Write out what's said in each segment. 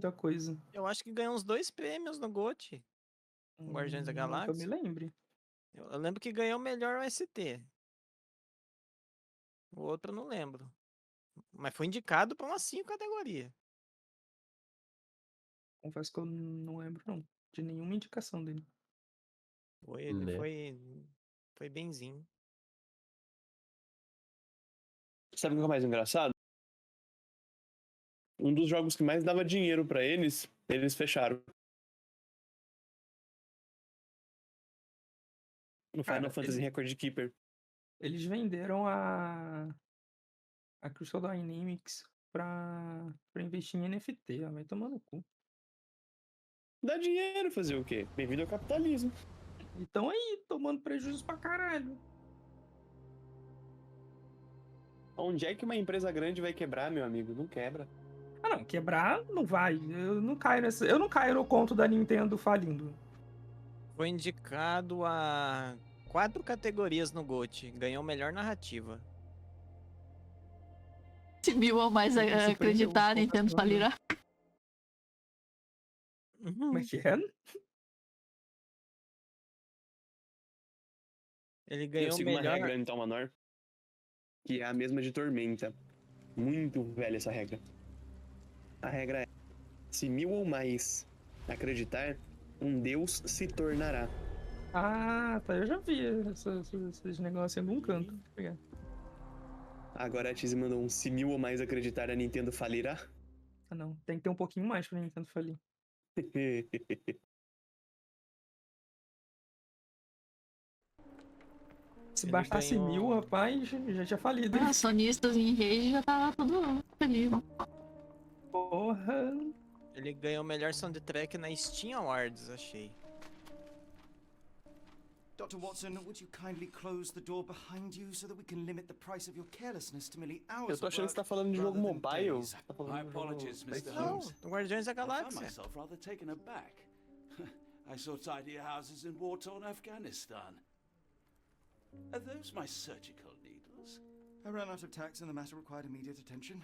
muita coisa. Eu acho que ganhou uns 2 prêmios no GOT. Guardiões da Não que eu me Galáxia. lembre. Eu lembro que ganhou o melhor OST. O outro eu não lembro. Mas foi indicado pra umas 5 categorias. Confesso que eu não lembro, não. De nenhuma indicação dele. Ele Né? foi benzinho. Sabe o que é o mais engraçado? Um dos jogos que mais dava dinheiro pra eles fecharam. No Final Cara, Fantasy Record Keeper. Eles venderam a Crystal Dynamics pra investir em NFT, ó, vai tomar no cu. Dá dinheiro fazer o quê? Bem-vindo ao capitalismo. E tão aí, tomando prejuízo pra caralho. Onde é que uma empresa grande vai quebrar, meu amigo? Não quebra. Ah não, quebrar não vai. Eu não caio no conto da Nintendo falindo. Foi indicado a 4 categorias no GOT. Ganhou melhor narrativa. Se mil ou mais Me surpreendeu, acreditar, Nintendo confesso, falirá. Como é que é? Ele Eu ganhou sigo uma melhor. regra em Talmanor, que é a mesma de Tormenta. Muito velha essa regra. A regra é: se 1000 ou mais acreditar, um deus se tornará. Ah, tá. Eu já vi esses negócios em algum canto. Tá ligado? Agora a Tizi mandou um: se 1000 ou mais acreditar, a Nintendo falirá. Ah, não. Tem que ter um pouquinho mais pra Nintendo falir. Se Ele bastasse ganhou- 1000, rapaz, já tinha falido. Ah, sonistas em rede já tava tudo feliz. Porra. Ele ganhou melhor soundtrack na Steam Awards, achei. Dr. Watson, would you kindly close the door behind you so that we can limit the price of your carelessness to merely hours Eu tô of achando que você work tá falando de jogo rather than mobile. days? Tá falando My de jogo apologies, Mr. PlayStation. Não, Holmes. Guardiões da I found Galáxia. myself rather taken aback. I saw tidier houses in war-torn Afghanistan. Are those my surgical needles? I ran out of tacks and the matter required immediate attention.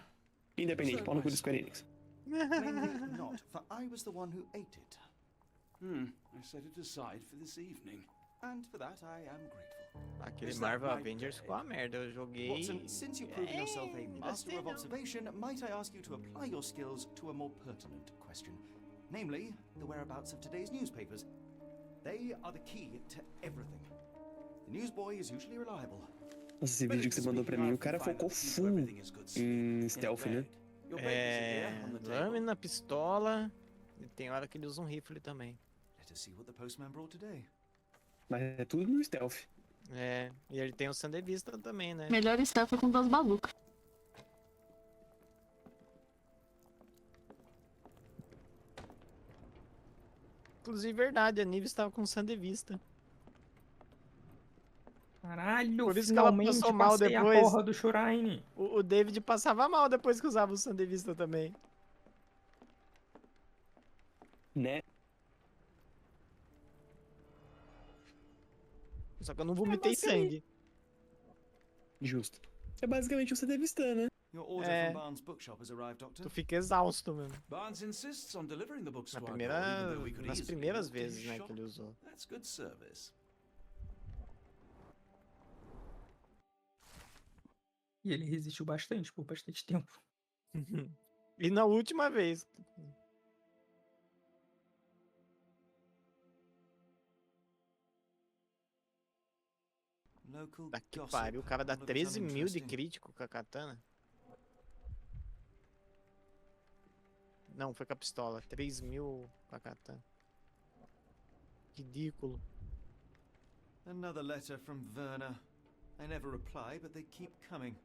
Independente, pau no cu do Square Enix. Plainly not, for I was the one who ate it. I set it aside for this evening. And for that I am grateful. Aquele Is that Marvel right Avengers there? ficou a merda. Eu joguei. Watson, since you've proven yourself a master gostei of não. observation, might I ask you to apply your skills to a more pertinent question? Namely, the whereabouts of today's newspapers. They are the key to everything. The newsboy is usually reliable. Nossa, esse vídeo que você mandou pra mim, o cara focou full em stealth, né? Lâmina, pistola. E tem hora que ele usa um rifle também. Let us see what the postman brought today. Mas é tudo no stealth. É, e ele tem o Sandevista também, né? Melhor estar foi com duas bazucas. Inclusive, verdade, a Nive estava com o Sandevista. Caralho, Por isso que ela finalmente passou mal passei depois. a porra do Shrine. O David passava mal depois que usava o Sandevista também. Né? Só que eu não vomitei sangue. Justo. É basicamente o Sandevista, né? Your order Eh. from Barnes Bookshop has arrived, Doctor. Tu fica exausto mesmo. Barnes insists on delivering the books Na to our door, even though we could nas easily primeiras walk to his vezes, né, shop. que ele usou. That's good service. E ele resistiu bastante, por bastante tempo. E na última vez. Local Tá que gossip. pariu, o cara dá All of it 13 mil de uninteresting. crítico com a katana. Não, foi com a pistola. 3 mil com a katana. Ridículo. Another letter from Werner. I never reply, but they keep coming.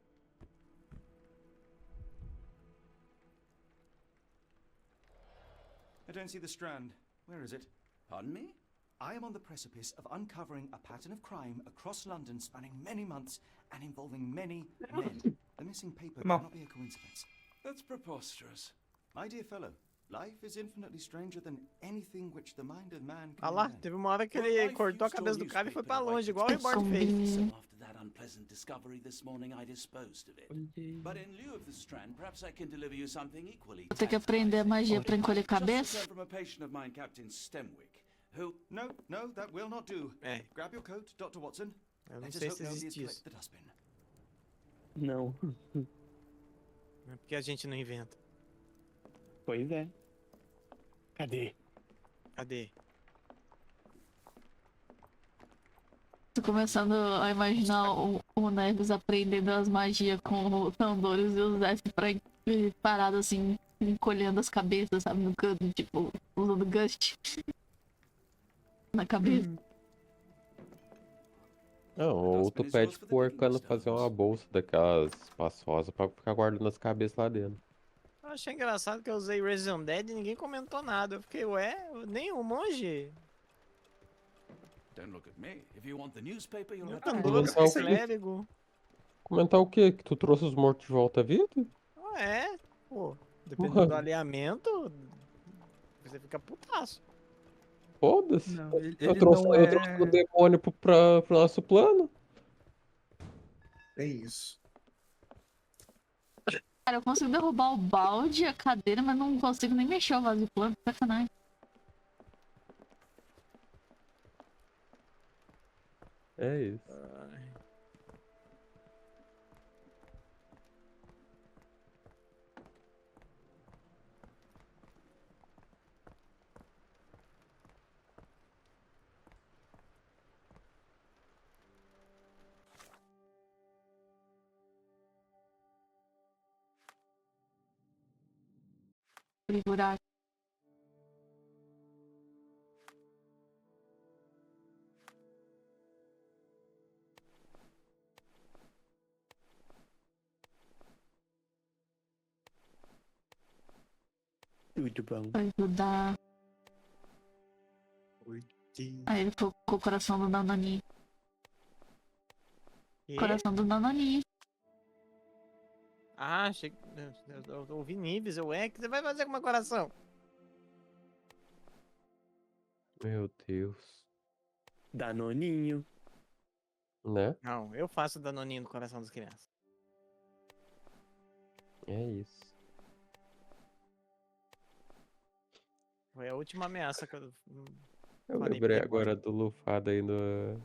I don't see the strand. Where is it? Pardon me? I am on the precipice of uncovering a pattern of crime across London spanning many months and involving many men. The missing paper Come on. cannot be a coincidence. That's preposterous. My dear fellow, Life is infinitely stranger than anything which the mind of man can Ah lá, invent. teve uma hora que Well, ele I cortou a fused cabeça your do cara e foi pra newspaper longe, right igual o at Reborn fez. Combina. So after that unpleasant discovery this morning, I disposed of it. Olhei. But in lieu of the strand, perhaps I can deliver you something equally Vou ter que aprender a magia pra encolher I've just cabeça. returned from a patient of mine, Captain Stemwick, who... No, no, that will not do. É, Grab your coat, Dr. Watson. eu não Let us sei hope se nobody has existe isso. clicked the dustbin. Não. É porque a gente não inventa. Pois é. Cadê? Cadê? Tô começando a imaginar o Neves aprendendo as magias com o Tambores e o Zé parado assim, encolhendo as cabeças, sabe, no canto, tipo, usando Gust na cabeça. Não, ou tu pede pro Arcano fazer uma bolsa daquelas espaçosas pra ficar guardando as cabeças lá dentro. Eu achei engraçado que eu usei Resident Dead e ninguém comentou nada. Eu fiquei, ué, nem o monge. Don't look at me. If you want the newspaper, you'll Nem o have to... Candor, Comentar o o quê? clérigo. Comentar o quê? Que tu trouxe os mortos de volta à vida? Ué, pô, dependendo Porra. do alinhamento, você fica putaço. Foda-se. Não, Eu ele trouxe, não eu trouxe o é. demônio pro nosso plano. É isso. Cara, eu consigo derrubar o balde, a cadeira, mas não consigo nem mexer o vaso de planta, sacanagem. É isso. Aquele buraco. Tudo bom. Pra ajudar. Aí ele ficou com o coração do Nananinho. E? Coração do Nananinho. Ah, achei que. Eu ouvi níveis, o que você vai fazer com o meu coração? Meu Deus. Danoninho. Né? Não, eu faço danoninho no coração das crianças. É isso. Foi a última ameaça que eu. Eu Falei lembrei pro agora do Lufado aí no.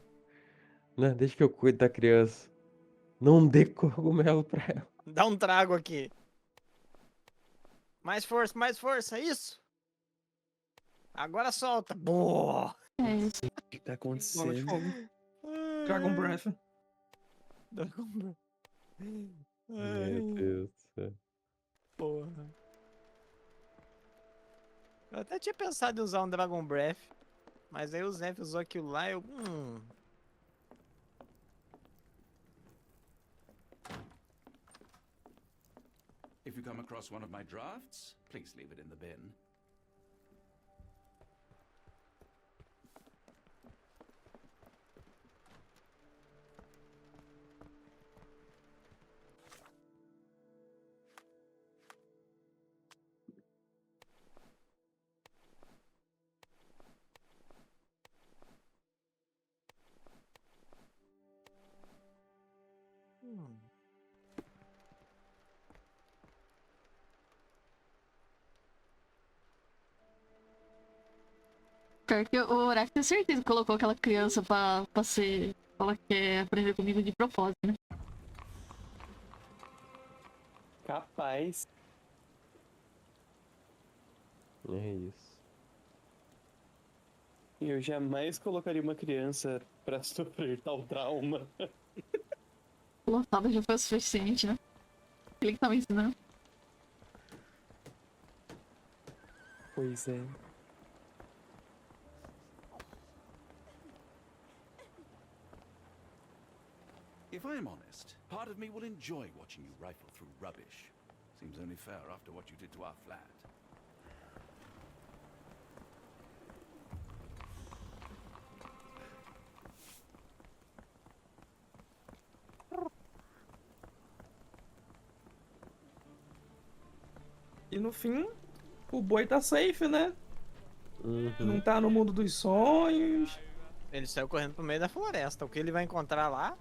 Não, deixa que eu cuido da criança. Não dê cogumelo pra ela. Dá um trago aqui. Mais força, isso! Agora solta. Boa! É isso. O que tá Bola de acontecendo? fogo. Dragon Breath. Dragon Breath. Meu Deus do céu. Porra. Eu até tinha pensado em usar um Dragon Breath. Mas aí o Zef usou aquilo lá e eu. If you come across one of my drafts, please leave it in the bin. Pior que o Horácio tem certeza que colocou aquela criança pra ser. Ela quer aprender comigo de propósito, né? Capaz. É isso. Eu jamais colocaria uma criança pra sofrer tal trauma. Lotada já foi o suficiente, né? Ele que tava ensinando. Pois é. If I'm honest, part of me will enjoy watching you rifle through rubbish. Seems only fair after what you did to our flat. E no fim, O boi tá safe, né? Uhum. Não tá no mundo dos sonhos. Ele saiu correndo pro meio da floresta. O que ele vai encontrar lá?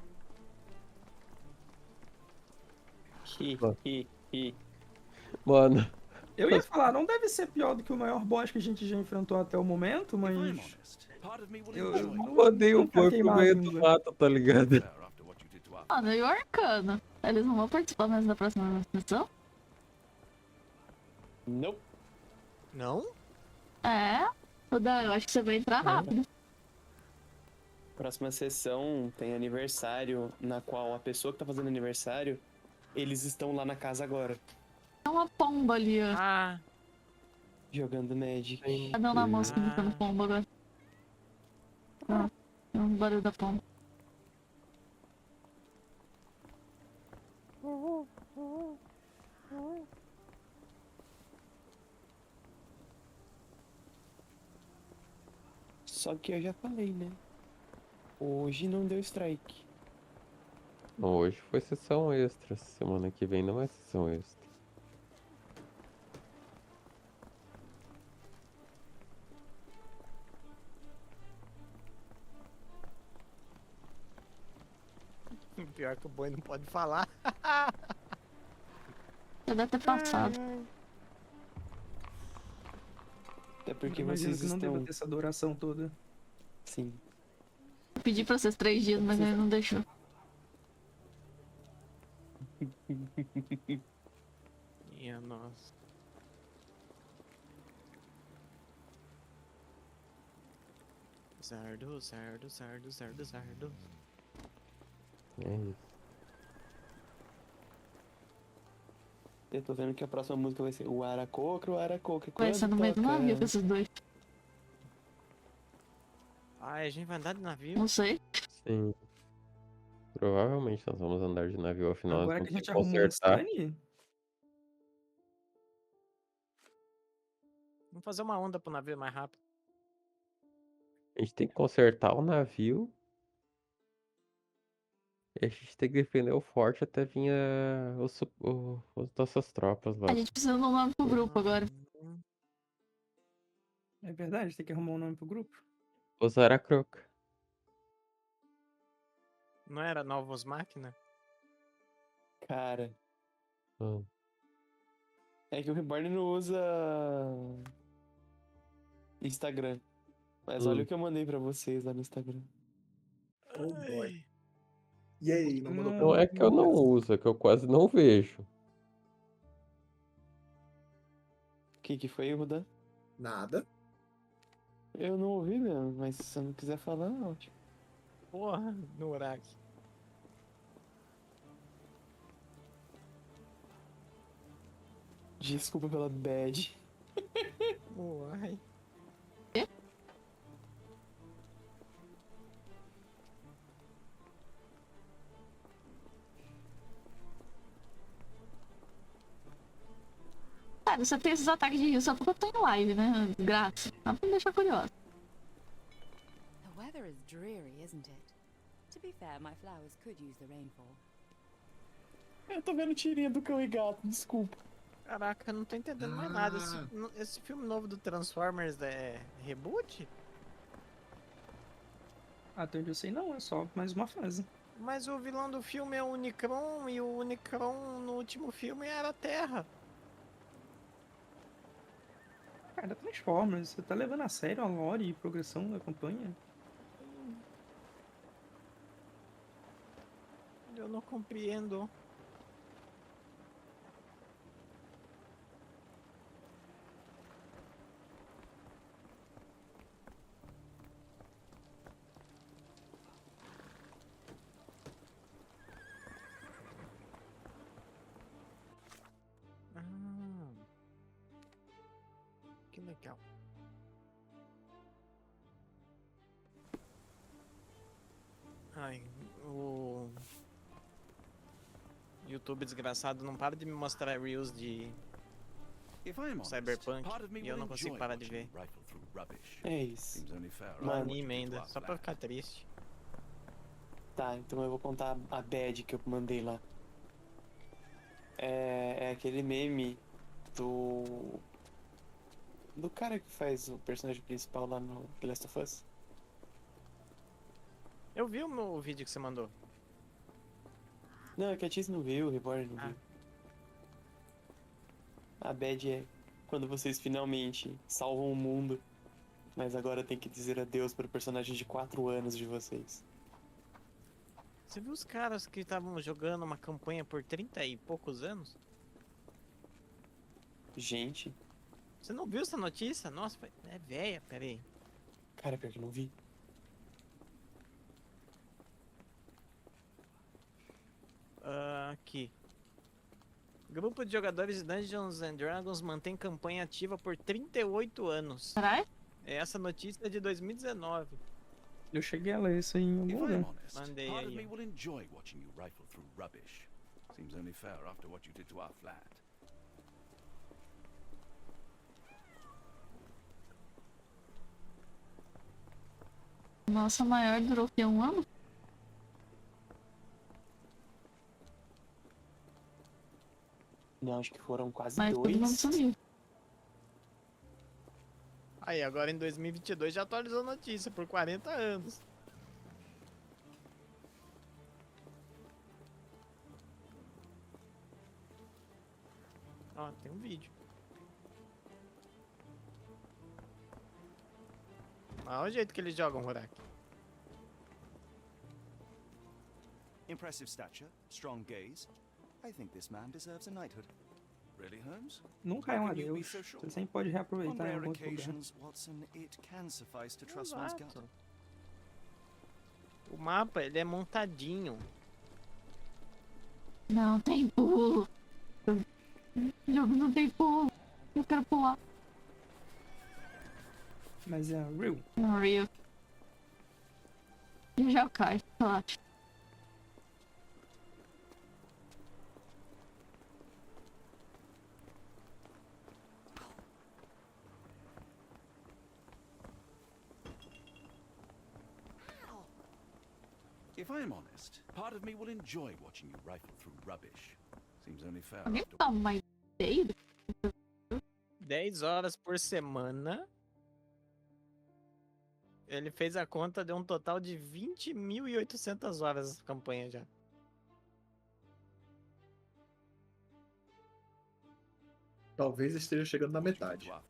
Hi. Mano, Eu ia falar, não deve ser pior do que o maior boss que a gente já enfrentou até o momento, If I'm mas honest, part of me will eu enjoy não, mandei o não quero boi pro queimar a meio do língua. mato, tá ligado? fair after what you did to our Mano, e o Arcano? Eles não vão participar mais da próxima sessão? Nope. Não? É. Oda, eu acho que você vai entrar rápido. Próxima sessão tem aniversário, na qual a pessoa que tá fazendo aniversário, eles estão lá na casa agora, Tem uma pomba ali, ó. Ah, jogando Magic. Tá dando na mosca imitando pomba agora. Ah, tem um barulho da pomba. Só que eu já falei, né? Hoje não deu strike. Hoje foi sessão extra. Semana que vem não é sessão extra. pior que o boi não pode falar. Já deve ter passado. Até porque Imagino vocês que não deva estão. ter essa duração toda. Sim. Eu pedi pra vocês 3 dias, mas ele não deixou. Minha nossa. Zardo. É isso. Eu tô vendo que a próxima música vai ser o Aracoca. Vai ser no meio do navio com esses dois. Ai, a gente vai andar de navio? Não sei. Sim. Provavelmente nós vamos andar de navio, afinal nós Agora vamos que a ter que gente arrumou um consertar. Sunny, Vamos fazer uma onda pro navio mais rápido. A gente tem que consertar o navio. E a gente tem que defender o forte até vir as nossas tropas lá. A gente precisa de um nome pro grupo agora. é verdade, tem que arrumar um nome pro grupo. Os Aracroca. Não era Novos Máquina? Cara, Hum. é que o Reborn não usa Instagram. Mas olha o que eu mandei pra vocês lá no Instagram. Oh boy. E aí, não mandou pra Não mim? é que eu não uso, é que eu quase não vejo. O que foi, Rudan? Nada. Eu não ouvi mesmo, mas se você não quiser falar, ótimo. Porra, no Uraque. Desculpa pela bad. Uai. Cara, você tem esses ataques de rio só porque eu tô em live, né? Grátis. Só pra me deixar curiosa. The weather is dreary, isn't it? To be fair, my flowers could use the rainfall. Eu tô vendo tirinha do cão e gato, desculpa. Caraca, eu não tô entendendo mais nada. Esse filme novo do Transformers é reboot? Até onde eu sei não, é só mais uma fase. Mas o vilão do filme é o Unicron e o Unicron no último filme era a Terra. Cara, Transformers, você tá levando a sério a lore e progressão da campanha? Eu não compreendo. Que legal. Ai, o YouTube desgraçado não para de me mostrar reels de If I'm honest, Cyberpunk part of me e eu will não consigo enjoy parar de watching ver. rifle through rubbish. É isso. Seems only fair No after anime what you did ainda, to our só pra flag. ficar triste. Tá, então eu vou contar a bad que eu mandei lá. É aquele meme do do cara que faz o personagem principal lá no The Last of Us. Eu vi o vídeo que você mandou. Não, é que a Tiz não viu, o Reborn não Ah. viu. A bad é quando vocês finalmente salvam o mundo, mas agora tem que dizer adeus para o personagem de 4 anos de vocês. Você viu os caras que estavam jogando uma campanha por 30 e poucos anos? Gente, Você não viu essa notícia? Nossa, é velha, peraí. cara, pior que eu não vi. Aqui. Grupo de jogadores de Dungeons and Dragons mantém campanha ativa por 38 anos. Caralho? Essa notícia é de 2019. Eu cheguei a ler isso aí em algum If I'm lugar. honest, Mandei part of aí, me ó. will enjoy watching you rifle through rubbish. Seems only fair after what you did to our flat. Nossa, maior durou o quê? Um ano? Não, acho que foram quase Mas todo mundo 2. sumiu. Aí, agora em 2022 já atualizou a notícia por 40 anos. Ó, tem um vídeo. Olha o jeito que eles jogam, Horak. Impressive stature, strong gaze. I think this man deserves a knighthood. Really, Holmes? Nunca é um How can you be adeus. so sure? Você sempre pode On reaproveitar em rare algum outro lugar. occasions, Watson, it can suffice to trust one's gut. Exato. O mapa, ele é montadinho. Não tem pulo. O jogo não tem pulo. Eu quero pular. Mas é real. Unreal. Já cai, relaxa. If I'm honest, part of me will enjoy watching you rifle through rubbish. Seems only fair Alguém after... dá uma ideia? 10 horas por semana. Ele fez a conta, deu um total de 20.800 horas essa campanha já. Talvez esteja chegando na what you did metade. to our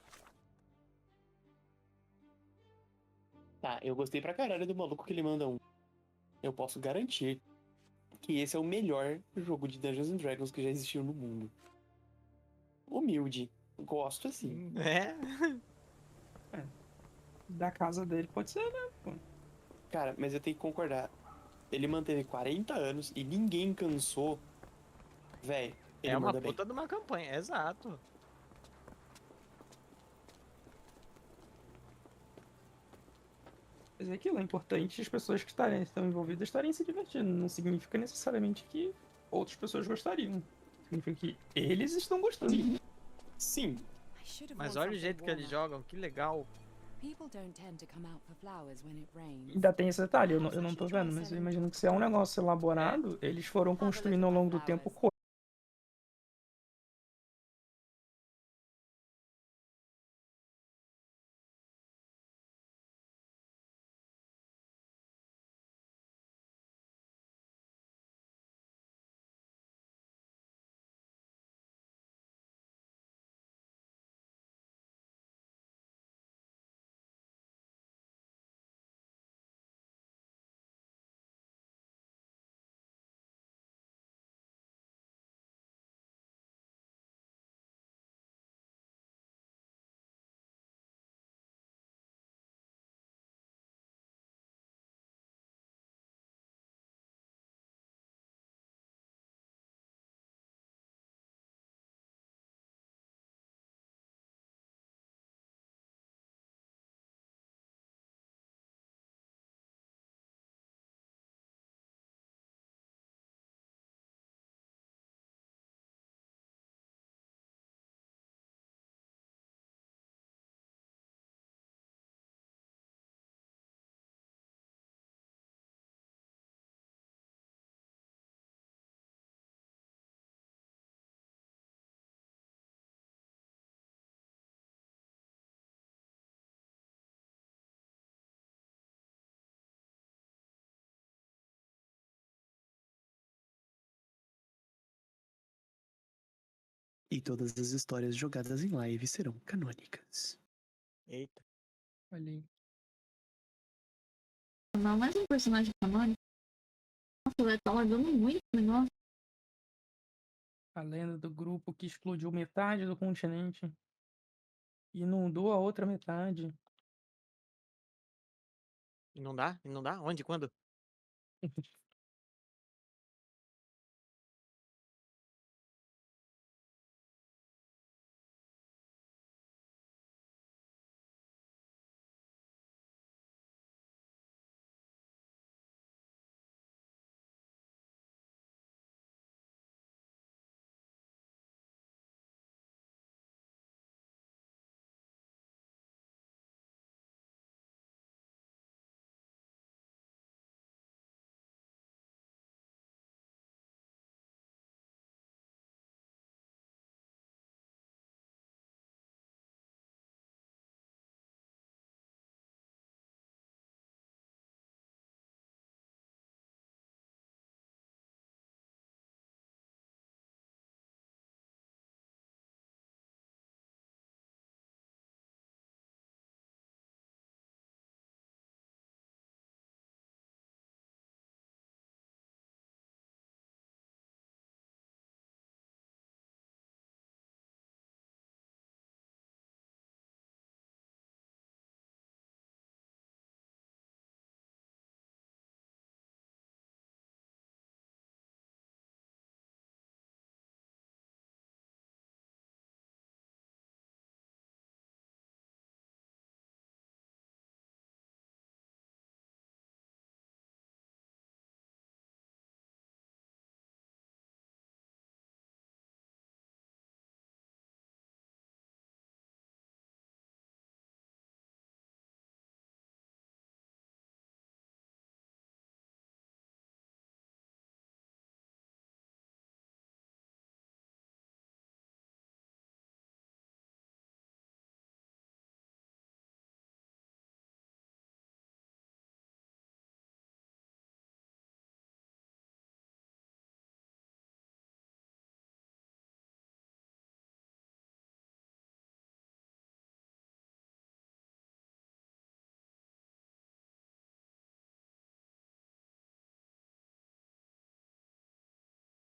Tá, eu gostei pra caralho do maluco que ele manda um. Eu posso garantir que esse é o melhor jogo de Dungeons and Dragons que já existiu no mundo. Humilde. Gosto assim. É? Da casa dele pode ser, né? Pô. Cara, mas eu tenho que concordar. Ele manteve 40 anos e ninguém cansou. Véi, ele É uma manda bem. puta de uma campanha, exato. Mas é aquilo, é importante as pessoas que estão envolvidas estarem se divertindo. Não significa necessariamente que outras pessoas gostariam. Significa que eles estão gostando. Sim, I should have Mas worn olha o something jeito que eles warmer. jogam, que legal. People don't tend to come out for flowers when it rains. Ainda tem esse detalhe, eu não tô vendo, mas eu imagino que se é um negócio elaborado, eles foram Have a look construindo at ao my longo do tempo flowers. E todas as histórias jogadas em live serão canônicas. Eita. Olha aí. Não, mais um personagem canônico. Nossa, vai estar lagando muito o negócio. A lenda do grupo que explodiu metade do continente. E inundou a outra metade. E não dá? E não dá? Onde? Quando?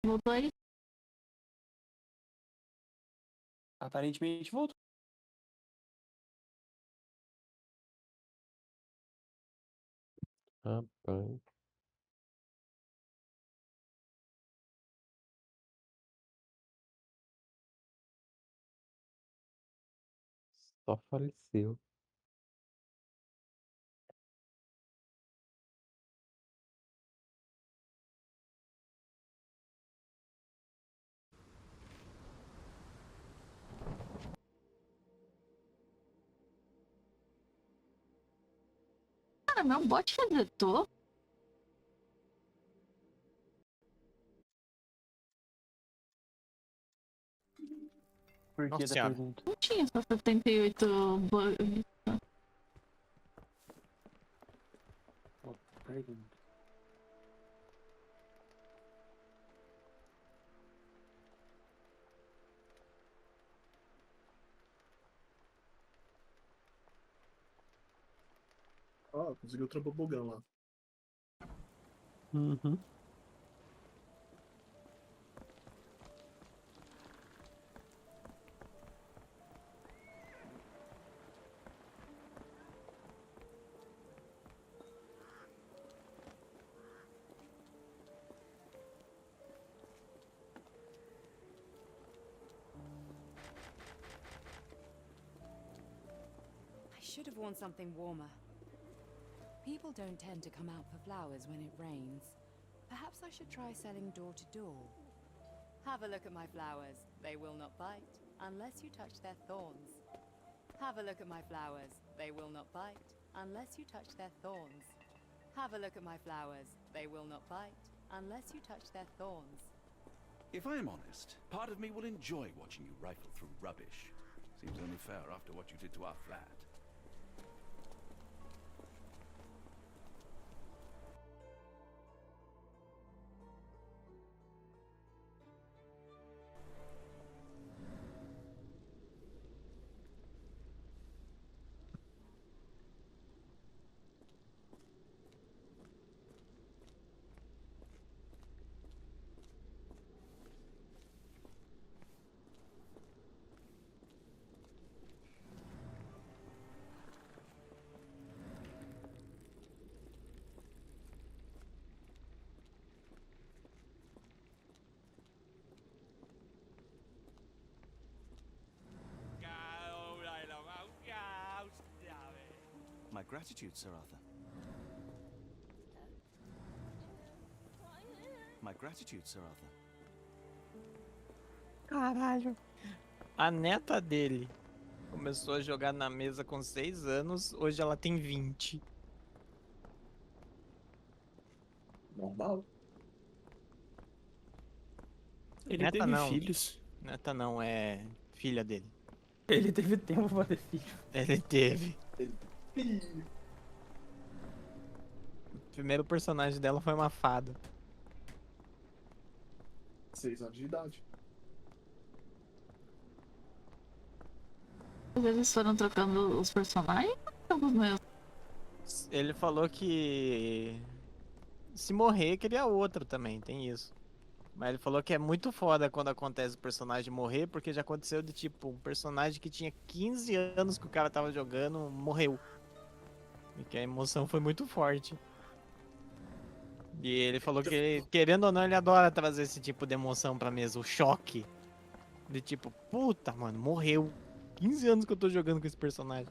Voltou aí? Aparentemente voltou. Rapaz. Só faleceu. Cara, meu bot resetou. Por que Nossa da senhora. pergunta? Não tinha só 78 bugs. Pergunta. Ó, conseguiu o bugão lá. Uhum. I should have worn something warmer. People don't tend to come out for flowers when it rains. Perhaps I should try selling door to door. Have a look at my flowers. They will not bite unless you touch their thorns. Have a look at my flowers. They will not bite unless you touch their thorns. Have a look at my flowers. They will not bite unless you touch their thorns. If I'm honest, part of me will enjoy watching you rifle through rubbish. Seems only fair after what you did to our flat. My gratitude, Sir Arthur. My gratitude, Sir Arthur. Caralho. A neta dele começou a jogar na mesa com 6 anos, hoje ela tem 20. Normal. Ele Neta teve não. filhos. Neta não, é filha dele. Ele teve tempo pra ter filho. Ele teve. Ih, O primeiro personagem dela foi uma fada. 6 anos de idade. Mas eles foram trocando os personagens ou os mesmos? Ele falou que se morrer, queria outro também, tem isso. Mas ele falou que é muito foda quando acontece o personagem morrer, porque já aconteceu de tipo, um personagem que tinha 15 anos que o cara tava jogando, morreu. E que a emoção foi muito forte. E ele falou que, querendo ou não, ele adora trazer esse tipo de emoção pra mesa, o choque. De tipo, puta, mano, morreu. 15 anos que eu tô jogando com esse personagem.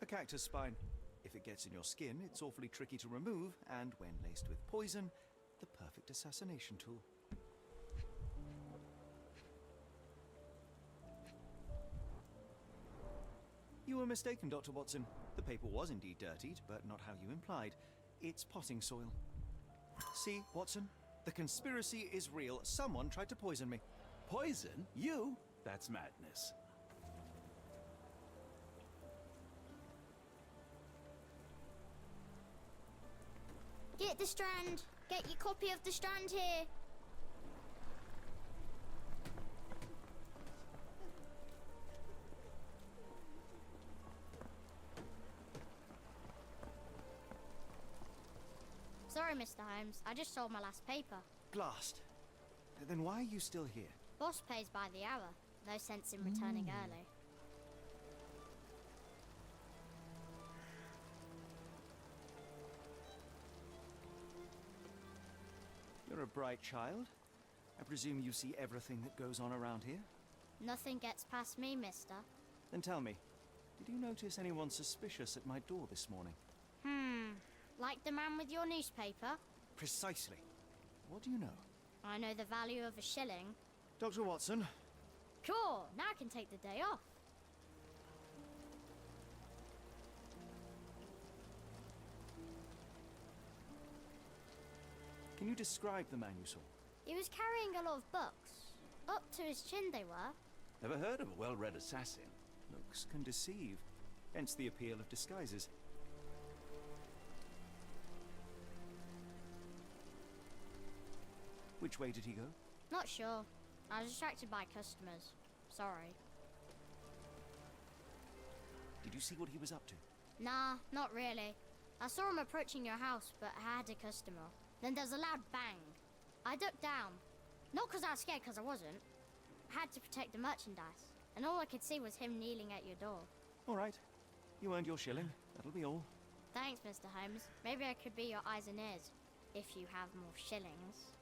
A cactus spine. If it gets in your skin, it's awfully tricky to remove, and when laced with poison, the perfect assassination tool. You were mistaken, Dr. Watson. The paper was indeed dirtied, but not how you implied. It's potting soil. See, Watson? The conspiracy is real. Someone tried to poison me. Poison? You? That's madness. Get the Strand! Get your copy of the Strand here! Sorry, Mr. Holmes. I just sold my last paper. Blast. Then why are you still here? Boss pays by the hour. No sense in returning early. You're a bright child. I presume you see everything that goes on around here? Nothing gets past me, mister. Then tell me, did you notice anyone suspicious at my door this morning? Like the man with your newspaper? Precisely. What do you know? I know the value of a shilling. Dr. Watson, Cool, now I can take the day off. can you describe the man you saw? He was carrying a lot of books. Up to his chin they were. Never heard of a well-read assassin. Looks can deceive. Hence the appeal of disguises. Which way did he go? Not sure. I was distracted by customers. Sorry. Did you see what he was up to? Nah, not really. I saw him approaching your house, but I had a customer. Then there's a loud bang. I ducked down. Not because I was scared, because I wasn't. I had to protect the merchandise. And all I could see was him kneeling at your door. All right. You earned your shilling. That'll be all. Thanks, Mr. Holmes. Maybe I could be your eyes and ears, if you have more shillings.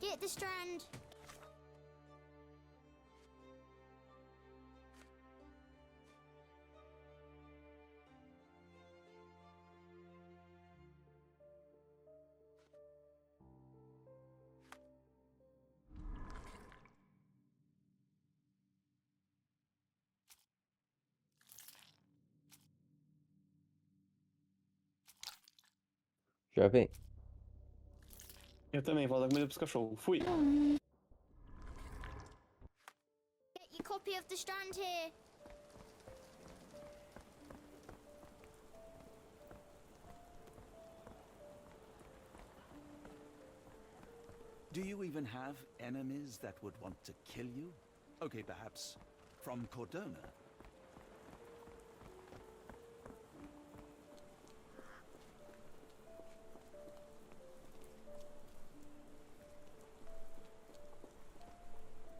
Get the strand! Já vem. Eu também, vou dar comida pros cachorros. Fui. Get your copy of the strand here! Do you even have enemies that would want to kill you? Okay, perhaps from Cordona.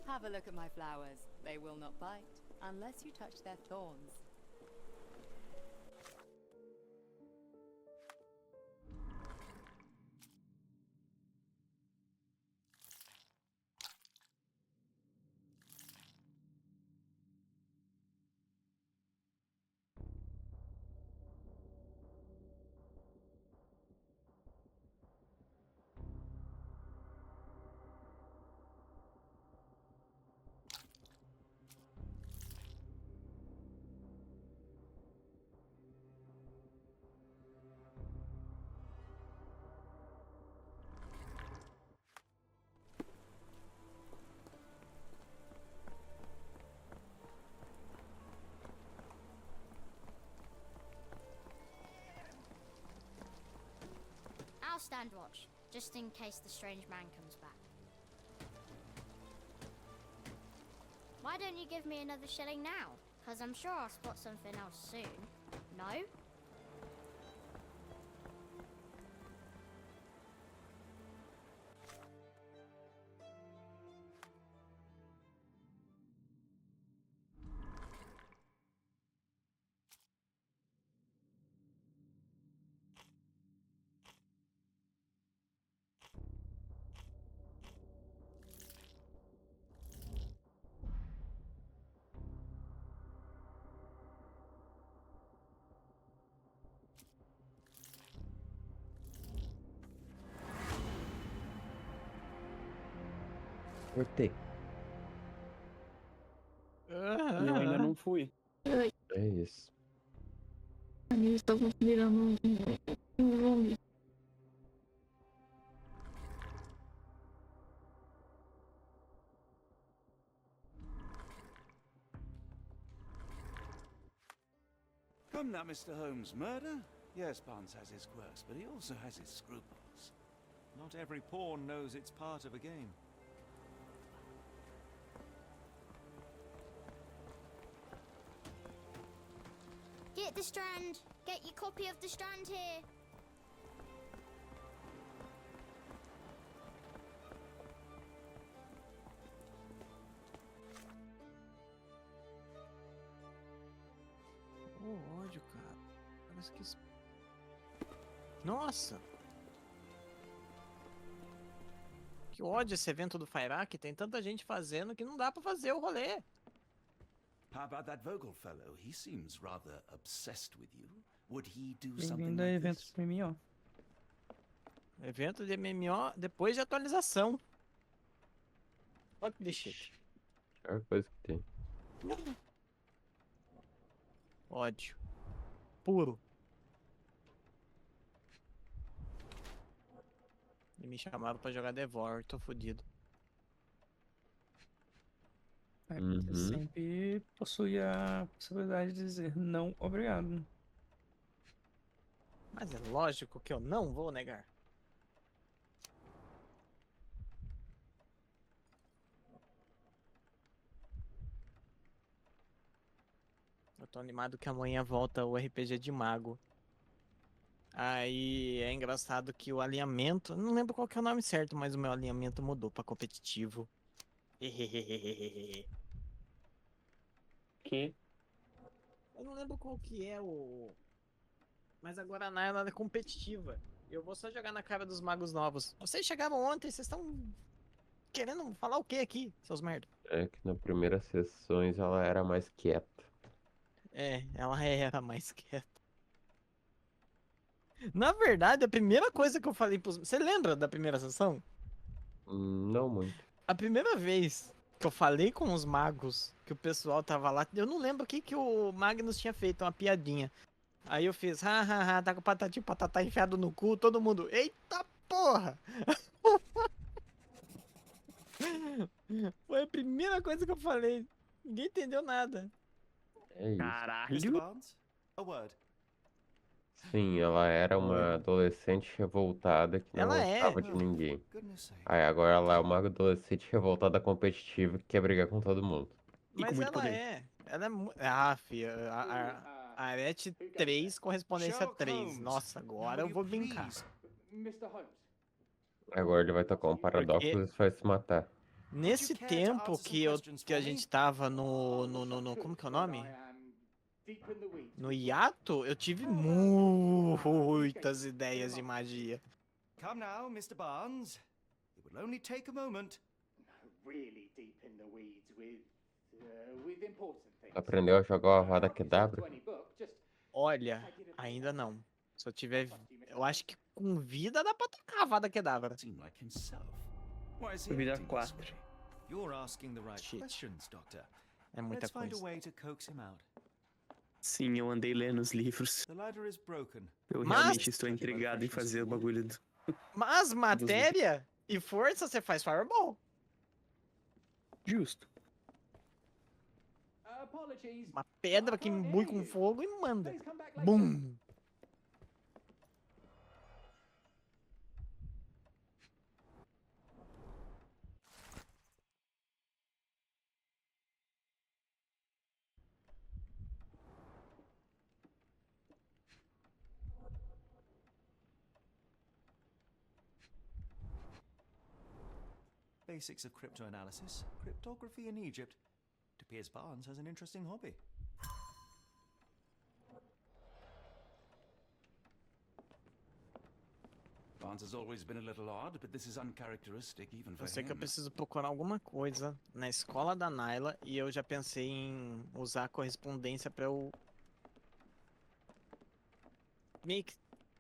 Have a look at my flowers. They will not bite unless you touch their thorns. I'll stand watch, just in case the strange man comes back. Why don't you give me another shilling now? Because I'm sure I'll spot something else soon. No? Cortei. E eu ainda não fui. É isso. Eles estão virando um zumbi. Come now, Mr. Holmes. Murder? Yes, Barnes has his quirks, but he also has his scruples. Not every pawn knows it's part of a game. Get the strand! Get your copy of the strand here! Oh, ódio, cara. Parece que... Nossa! Que ódio esse evento do Fairak. Tem tanta gente fazendo que não dá pra fazer o rolê. How about that Vogel fellow? He seems rather obsessed with you. Would he do something Bem-vindo a like eventos this? MMO. Evento de MMO depois de atualização. Olha que lixete. Pior coisa que tem. Ódio. Puro. E me chamaram pra jogar Devour. Tô fudido. Aí você Uhum. sempre possui a possibilidade de dizer não, obrigado. Mas é lógico que eu não vou negar. Eu tô animado que amanhã volta o RPG de mago. Aí é engraçado que o alinhamento, não lembro qual que é o nome certo, mas o meu alinhamento mudou pra competitivo. Que Eu não lembro qual que é o. Mas agora a Naila é competitiva. Eu vou só jogar na cara dos magos novos. Vocês chegaram ontem, vocês estão querendo falar o que aqui, seus merda? É que nas primeiras sessões ela era mais quieta. É, ela era mais quieta. Na verdade, a primeira coisa que eu falei pros. Você lembra da primeira sessão? Não muito. A primeira vez que eu falei com os magos, que o pessoal tava lá, eu não lembro o que o Magnus tinha feito, uma piadinha. Aí eu fiz, hahaha, tá com patati patatá enfiado no cu, todo mundo, eita porra! Foi a primeira coisa que eu falei. Ninguém entendeu nada. É isso. Mr. caralho. Barnes, a word. Sim, ela era Oi. uma adolescente revoltada que não Ela é. gostava de Oh, ninguém. goodness sake. Aí agora ela é uma adolescente revoltada competitiva que quer brigar com todo mundo. E com Mas muito ela poder. é. Ela é. Ah, filha. A Arete 3, correspondência Sherlock 3. Holmes. Nossa, Now agora will eu you vou brincar. please? Agora ele vai tocar um Porque paradoxo e vai se matar. nesse care to tempo answer some que, questions que a for me? gente tava no. Como que é o nome? No hiato, eu tive muitas ideias de magia. Come now, Mr. Barnes. It will only take a moment. Aprendeu a jogar o Avada Kedavra? Olha, ainda não. Se eu tiver. Eu acho que com vida dá pra tocar a Avada Kedavra. Seem like himself. Why is he Vida acting this 4. way? You're asking the right Shit. questions, Doctor. É muita Let's find a coisa. way to coax him out. Sim, eu andei lendo os livros. The ladder is broken. Eu Mas- realmente estou intrigado em fazer o bagulho do. Mas matéria e força você faz fireball. Justo. Uma pedra que imbui com fogo e manda. Bum! Basics of cryptoanalysis, cryptography in Egypt. It appears Barnes has an interesting hobby. Barnes has always been a little odd, but this is uncharacteristic even for Eu sei que eu him. preciso procurar alguma coisa na escola da Naila e eu já pensei em usar a correspondência pra eu meio que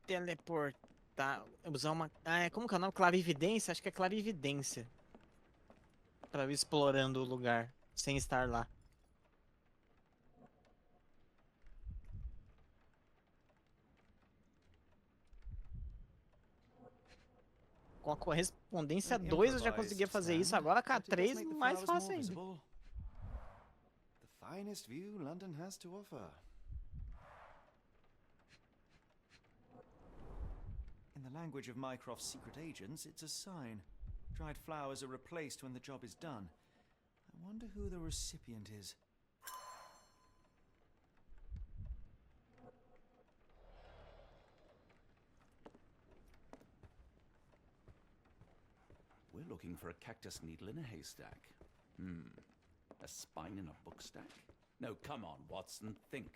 teleportar, usar uma, como que é o nome? Clarividência? Acho que é clarividência. Pra eu ir explorando o lugar sem estar lá. Com a correspondência 2 eu já conseguia fazer isso, agora com a 3 mais fácil ainda. The finest view London has to offer. In the language of Mycroft's secret agents, it's a sign. Dried flowers are replaced when the job is done. I wonder who the recipient is. We're looking for a cactus needle in a haystack. A spine in a book stack? No, come on, Watson, think.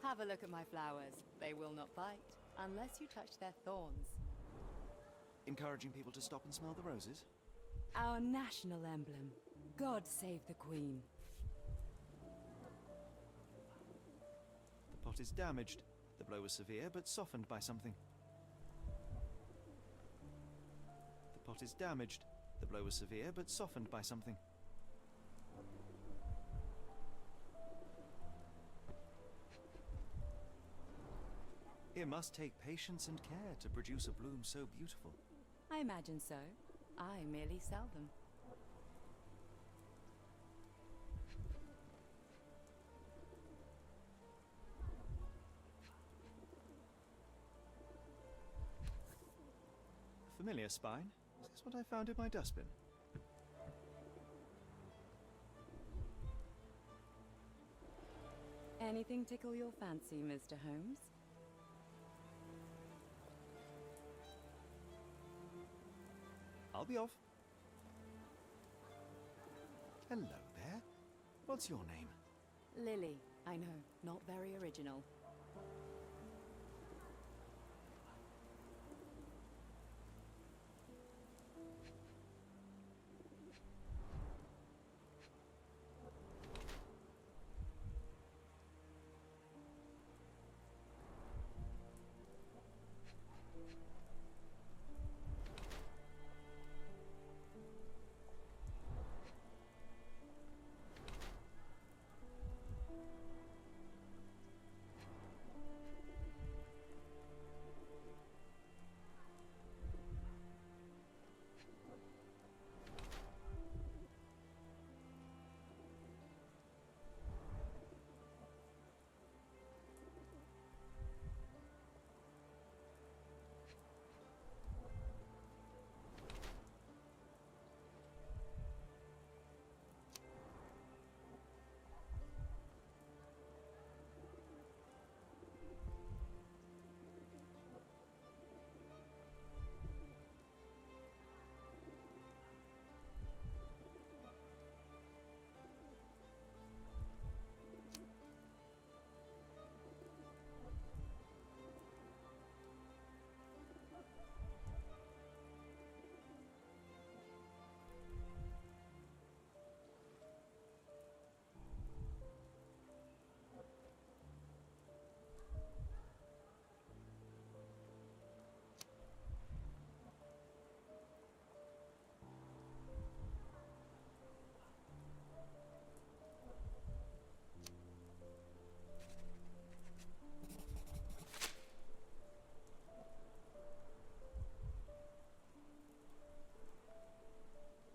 Have a look at my flowers. They will not bite unless you touch their thorns. Encouraging people to stop and smell the roses? Our national emblem. God save the Queen. The pot is damaged. The blow was severe, but softened by something. The pot is damaged. The blow was severe, but softened by something. It must take patience and care to produce a bloom so beautiful. I imagine so. I merely sell them. Familiar spine? Is this what I found in my dustbin? Anything tickle your fancy, Mr. Holmes? I'll be off. Hello there. What's your name? Lily. I know, not very original.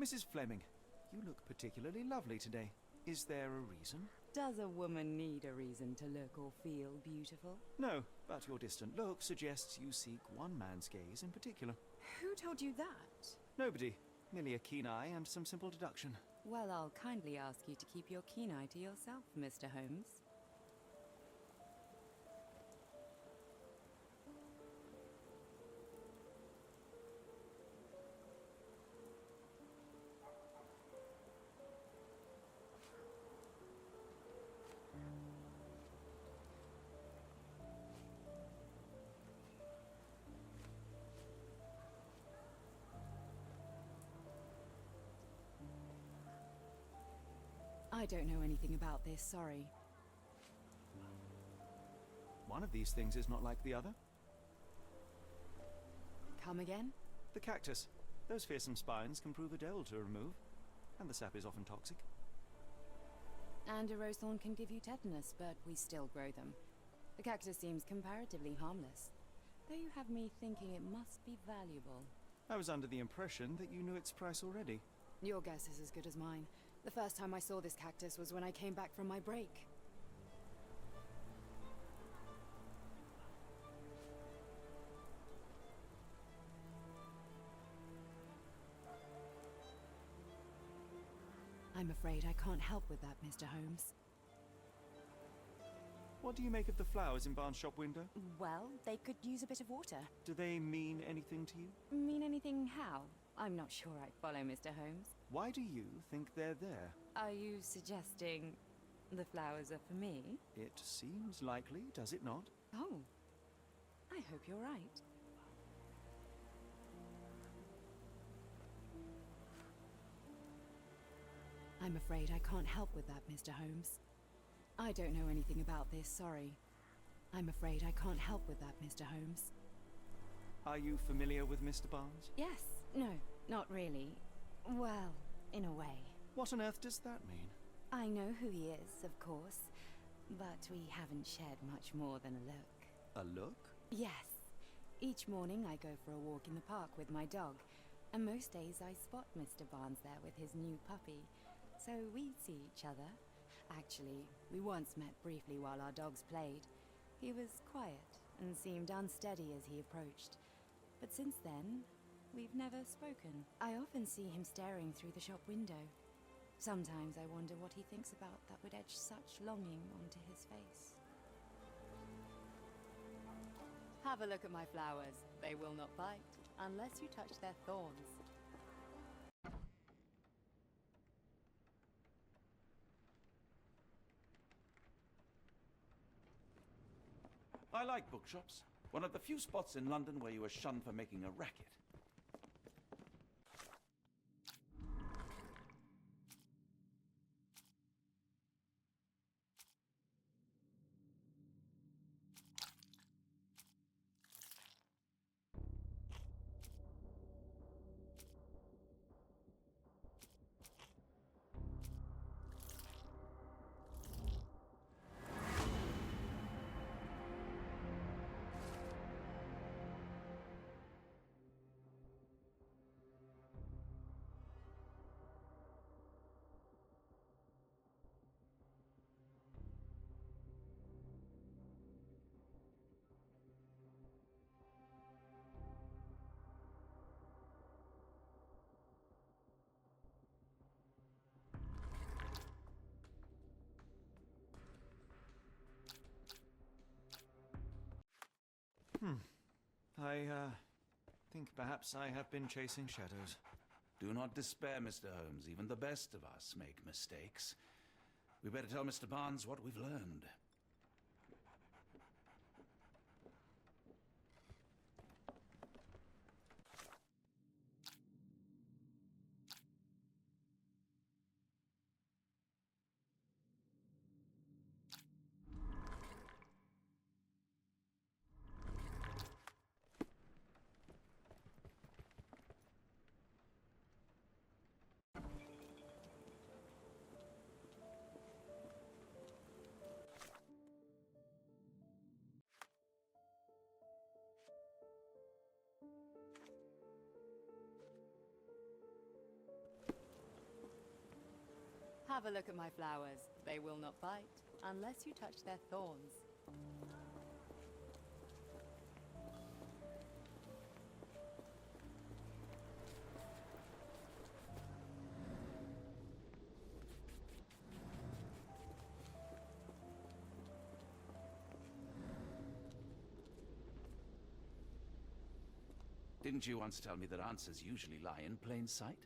Mrs. Fleming, you look particularly lovely today. Is there a reason? Does a woman need a reason to look or feel beautiful? No, but your distant look suggests you seek one man's gaze in particular. Who told you that? Nobody. Merely a keen eye and some simple deduction. Well, I'll kindly ask you to keep your keen eye to yourself, Mr. Holmes. I don't know anything about this, sorry. One of these things is not like the other. Come again? The cactus. Those fearsome spines can prove a devil to remove, and the sap is often toxic. And a rose thorn can give you tetanus, but we still grow them. The cactus seems comparatively harmless, though you have me thinking it must be valuable. I was under the impression that you knew its price already. Your guess is as good as mine. The first time I saw this cactus was when I came back from my break. I'm afraid I can't help with that, Mr. Holmes. What do you make of the flowers in Barnes' shop window? Well, they could use a bit of water. Do they mean anything to you? Mean anything how? I'm not sure I follow, Mr. Holmes. Why do you think they're there? Are you suggesting The flowers are for me? It seems likely, does it not? Oh, I hope you're right. I'm afraid I can't help with that, Mr. Holmes. I don't know anything about this, sorry. I'm afraid I can't help with that, Mr. Holmes. Are you familiar with Mr. Barnes? Yes, no, not really. Well, in a way. What on earth does that mean? I know who he is, of course, but we haven't shared much more than a look. A look? Yes. Each morning I go for a walk in the park with my dog, and most days I spot Mr. Barnes there with his new puppy, so we see each other. Actually, we once met briefly while our dogs played. He was quiet and seemed unsteady as he approached, but since then, we've never spoken. I often see him staring through the shop window. Sometimes I wonder what he thinks about that would etch such longing onto his face. Have a look at my flowers. They will not bite unless you touch their thorns. I like bookshops. One of the few spots in London where you are shunned for making a racket. I think perhaps I have been chasing shadows. Do not despair, Mr. Holmes. Even the best of us make mistakes. We better tell Mr. Barnes what we've learned. Have a look at my flowers. They will not bite unless you touch their thorns. Didn't you once tell me that answers usually lie in plain sight?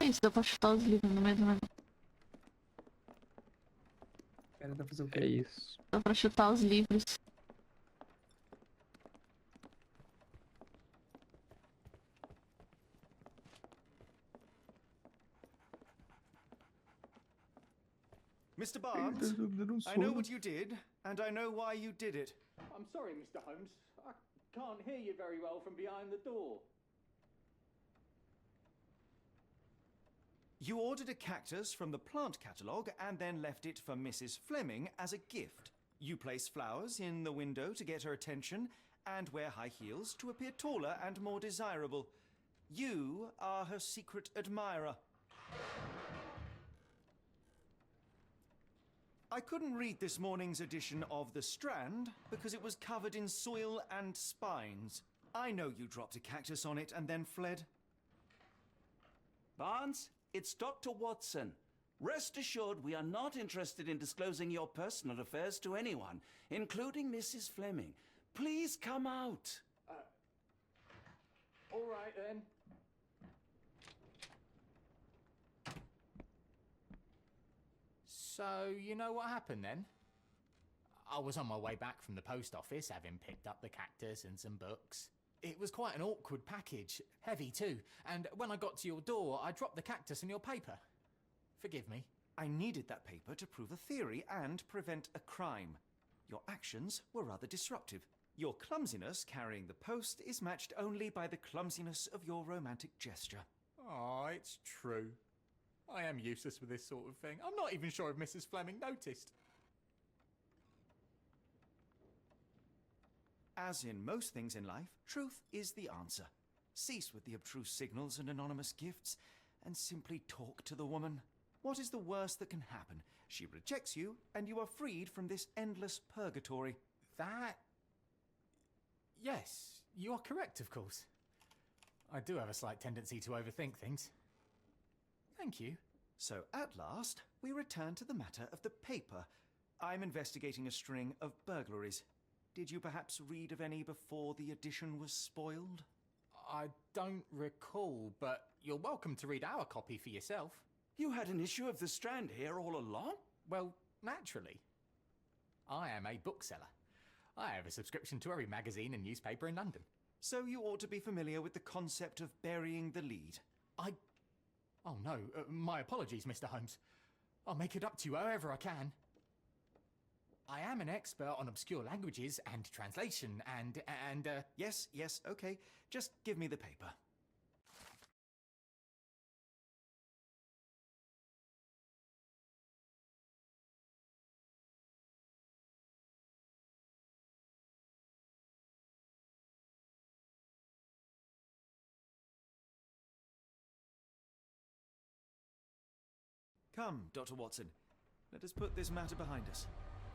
É isso, dá pra chutar os livros no mesmo negócio. Pera, dá pra fazer o É quê? isso. Dá pra chutar os livros. Mr. Ele Barnes, tá dando I know sono. what you did, and I know why you did it. I'm sorry, Mr. Holmes. I can't hear you very well from behind the door. You ordered a cactus from the plant catalogue and then left it for Mrs. Fleming as a gift. You place flowers in the window to get her attention and wear high heels to appear taller and more desirable. You are her secret admirer. I couldn't read this morning's edition of The Strand because it was covered in soil and spines. I know you dropped a cactus on it and then fled. Barnes, it's Dr. Watson. Rest assured we are not interested in disclosing your personal affairs to anyone, including Mrs. Fleming. Please come out. All right then. So, you know what happened then? I was on my way back from the post office, having picked up the cactus and some books. It was quite an awkward package, heavy too, and when I got to your door, I dropped the cactus and your paper. Forgive me. I needed that paper to prove a theory and prevent a crime. Your actions were rather disruptive. Your clumsiness carrying the post is matched only by the clumsiness of your romantic gesture. Oh, it's true. I am useless with this sort of thing. I'm not even sure if Mrs. Fleming noticed. As in most things in life, truth is the answer. Cease with the abstruse signals and anonymous gifts, and simply talk to the woman. What is the worst that can happen? She rejects you, and you are freed from this endless purgatory. That... Yes, you are correct, of course. I do have a slight tendency to overthink things. Thank you. So at last, we return to the matter of the paper. I'm investigating a string of burglaries. Did you perhaps read of any before the edition was spoiled? I don't recall, but you're welcome to read our copy for yourself. You had an issue of The Strand here all along? Well, naturally. I am a bookseller. I have a subscription to every magazine and newspaper in London. So you ought to be familiar with the concept of burying the lead. Oh no, my apologies, Mr. Holmes. I'll make it up to you however I can. I am an expert on obscure languages and translation and Yes, okay. Just give me the paper. Come, Dr. Watson. Let us put this matter behind us.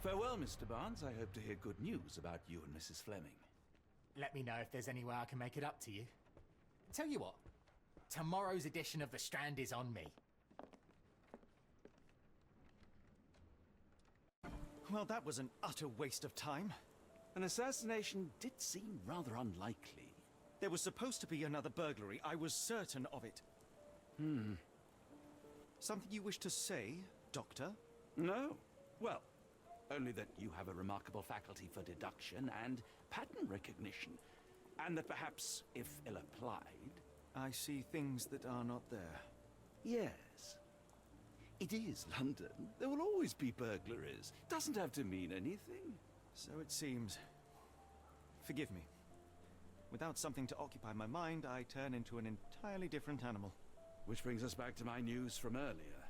Farewell, Mr. Barnes. I hope to hear good news about you and Mrs. Fleming. Let me know if there's any way I can make it up to you. Tell you what, tomorrow's edition of The Strand is on me. Well, that was an utter waste of time. An assassination did seem rather unlikely. There was supposed to be another burglary. I was certain of it. Something you wish to say, Doctor? No. Well, only that you have a remarkable faculty for deduction and pattern recognition, and that perhaps, if ill-applied... I see things that are not there. Yes. It is London. There will always be burglaries. Doesn't have to mean anything. So it seems. Forgive me. Without something to occupy my mind, I turn into an entirely different animal. Which brings us back to my news from earlier.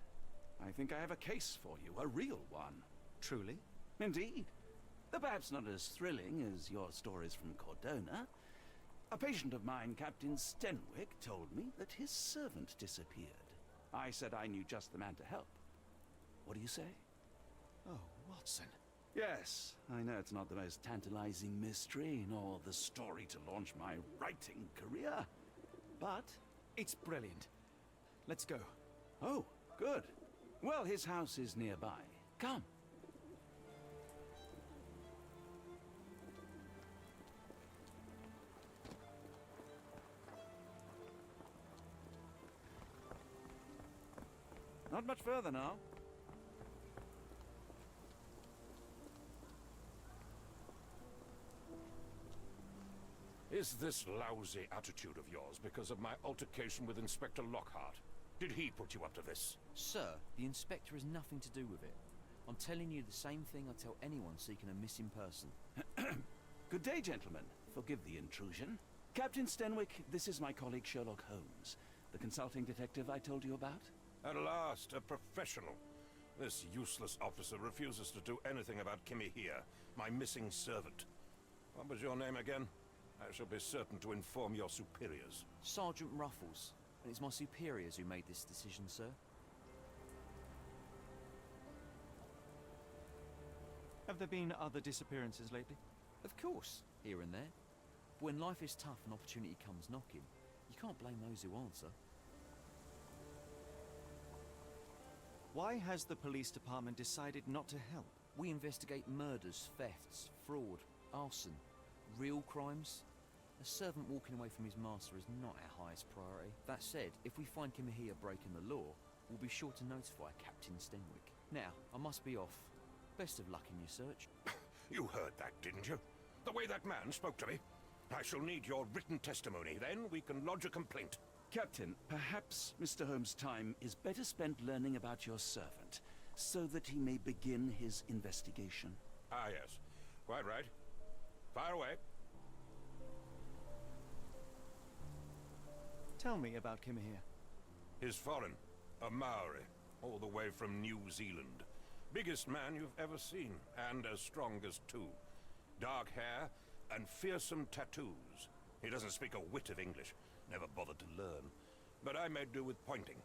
I think I have a case for you, a real one. Truly? Indeed. Though perhaps not as thrilling as your stories from Cordona. A patient of mine, Captain Stenwick, told me that his servant disappeared. I said I knew just the man to help. What do you say? Oh, Watson. Yes, I know it's not the most tantalizing mystery, nor the story to launch my writing career. But it's brilliant. Let's go. Oh, good. Well, his house is nearby. Come. Not much further now. Is this lousy attitude of yours because of my altercation with Inspector Lockhart? Did he put you up to this? Sir, the inspector has nothing to do with it. I'm telling you the same thing I tell anyone seeking a missing person. Good day, gentlemen. Forgive the intrusion. Captain Stenwick, this is my colleague Sherlock Holmes, the consulting detective I told you about. At last, a professional. This useless officer refuses to do anything about Kimmy here, my missing servant. What was your name again? I shall be certain to inform your superiors. Sergeant Ruffles. And it's my superiors who made this decision, sir. Have there been other disappearances lately? Of course, here and there. But when life is tough and opportunity comes knocking, you can't blame those who answer. Why has the police department decided not to help? We investigate murders, thefts, fraud, arson, real crimes. A servant walking away from his master is not our highest priority. That said, if we find Kimahia breaking the law, we'll be sure to notify Captain Stenwick. Now, I must be off. Best of luck in your search. You heard that, didn't you? The way that man spoke to me. I shall need your written testimony. Then we can lodge a complaint. Captain, perhaps Mr. Holmes' time is better spent learning about your servant, so that he may begin his investigation. Ah, yes. Quite right. Fire away. Tell me about Kimahia. He's foreign. A Maori. All the way from New Zealand. Biggest man you've ever seen, and as strong as two. Dark hair and fearsome tattoos. He doesn't speak a whit of English. Never bothered to learn. But I made do with pointing.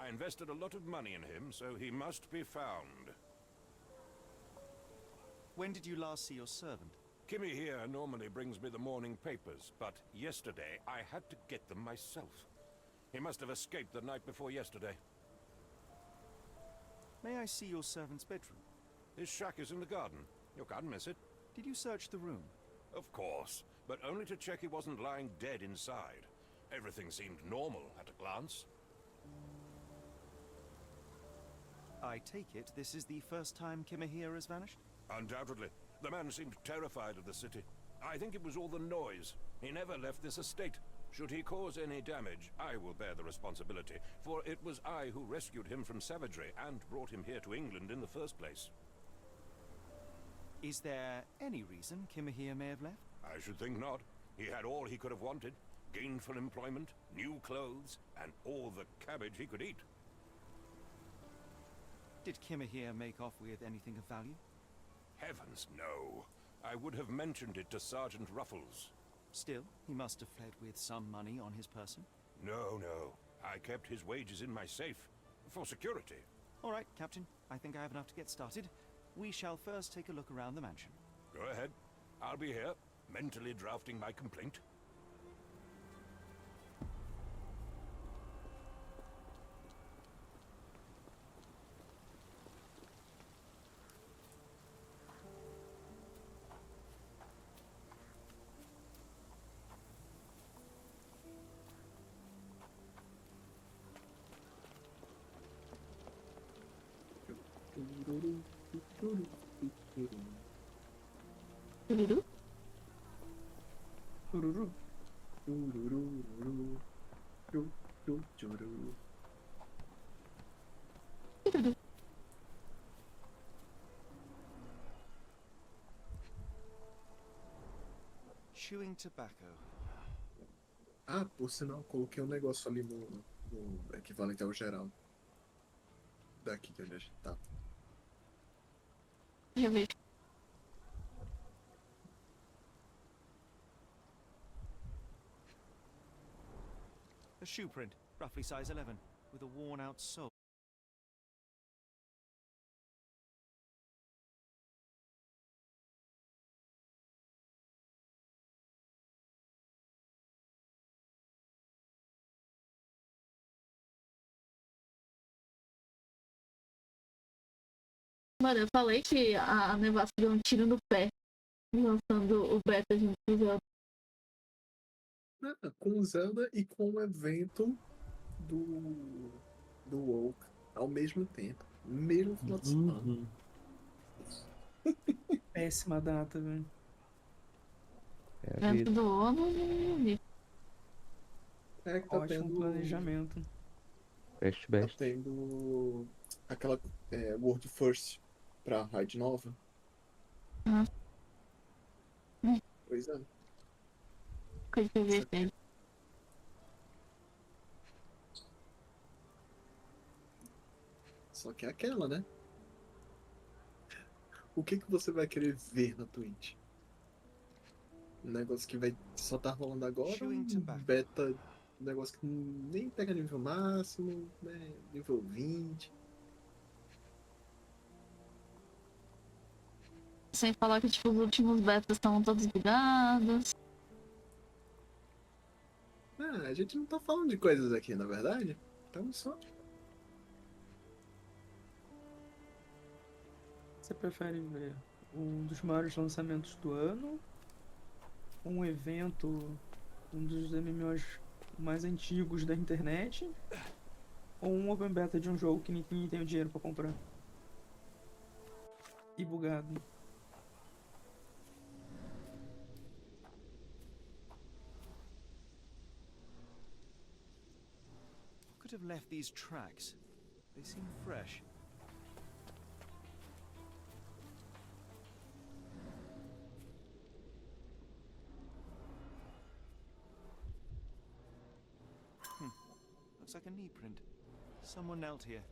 I invested a lot of money in him, so he must be found. When did you last see your servant? Kimmy here normally brings me the morning papers, but yesterday I had to get them myself. He must have escaped the night before yesterday. May I see your servant's bedroom? His shack is in the garden. You can't miss it. Did you search the room? Of course, but only to check he wasn't lying dead inside. Everything seemed normal at a glance. I take it this is the first time Kimahia has vanished? Undoubtedly. The man seemed terrified of the city. I think it was all the noise. He never left this estate. Should he cause any damage, I will bear the responsibility, for it was I who rescued him from savagery and brought him here to England in the first place. Is there any reason Kimahia may have left? I should think not. He had all he could have wanted. Gainful employment, new clothes, and all the cabbage he could eat. Did Kimahia make off with anything of value? Heavens, no. I would have mentioned it to Sergeant Ruffles. Still, he must have fled with some money on his person. No, no. I kept his wages in my safe. For security. All right, Captain. I think I have enough to get started. We shall first take a look around the mansion. Go ahead. I'll be here, mentally drafting my complaint. Tururu? Tururu. Tururu. Tururu. Tururu. Chewing tobacco. Ah, por sinal, coloquei um negócio ali no equivalente ao geral. Daqui que a gente tá. Já vejo. A shoe print, roughly size 11, with a worn-out sole. Mano, eu falei que a Nevasca deu um tiro no pé, lançando o beta junto com o Zelda. Com o Zelda e com o evento do Woke ao mesmo tempo. Mesmo final de semana. Péssima data, velho. Evento do ONU e É que tá Ótimo tendo planejamento. Best, Tá best. tendo aquela World First pra raid nova. Pois é. coisa de PVP. Só que é aquela, né? O que você vai querer ver na Twitch? Um negócio que vai só tá rolando agora, Chewing um tobacco. beta, um negócio que nem pega nível máximo, né? Nível 20. Sem falar que, tipo, os últimos betas estão todos bugados. Ah, a gente não tá falando de coisas aqui, na verdade. Estamos só. Você prefere ver um dos maiores lançamentos do ano? Um evento, um dos MMOs mais antigos da internet? Ou um open beta de um jogo que ninguém tem o dinheiro pra comprar? E bugado. Could have left these tracks. They seem fresh. Looks like a knee print. Someone knelt here.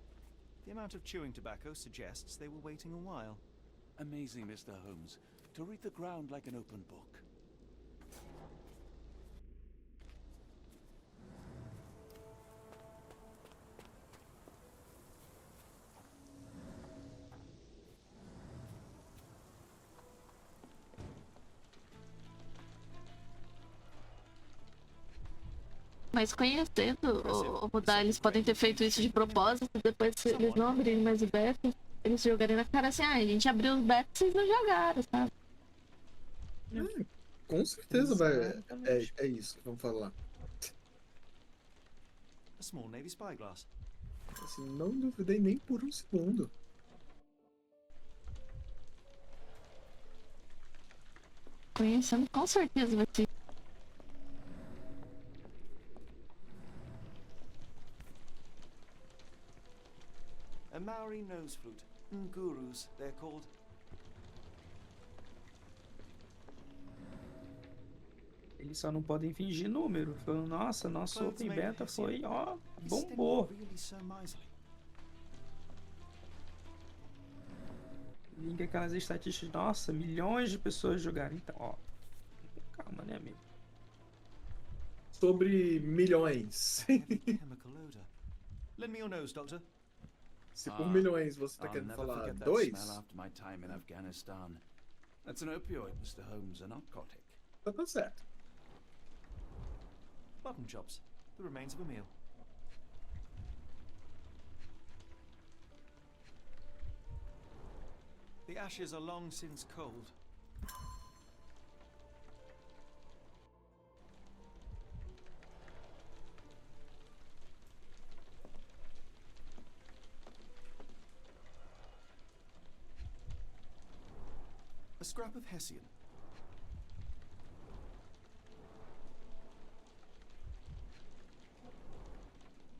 The amount of chewing tobacco suggests they were waiting a while. Amazing, Mr. Holmes. To read the ground like an open book. Mas conhecendo o mudar, eles podem ter feito isso de propósito, depois se eles não abrirem mais o beta, eles jogarem na cara assim, a gente abriu os betas e vocês não jogaram, sabe? Com certeza é isso que vamos falar. A small navy spyglass. Assim, não duvidei nem por um segundo. Conhecendo, com certeza vai ser. A Maori nose flute. Ngurus, they're called. Eles só não podem fingir número. Falando, nossa, nosso Clothes open made in beta Hessian. foi, ó, Is bombou. Stenway really so miserly? Liga aquelas estatísticas, nossa, milhões de pessoas jogaram. Então, ó, calma, né, amigo? Sobre milhões. Chemical odor. Lend me your nose, Doctor. Se por milhões você tá I'll querendo never falar forget that dois, smell after my time in Afghanistan. That's an opioid, Mr. Holmes, a narcotic. tá certo. Mutton chops. The remains of a meal. The ashes are long since cold. A scrap of Hessian.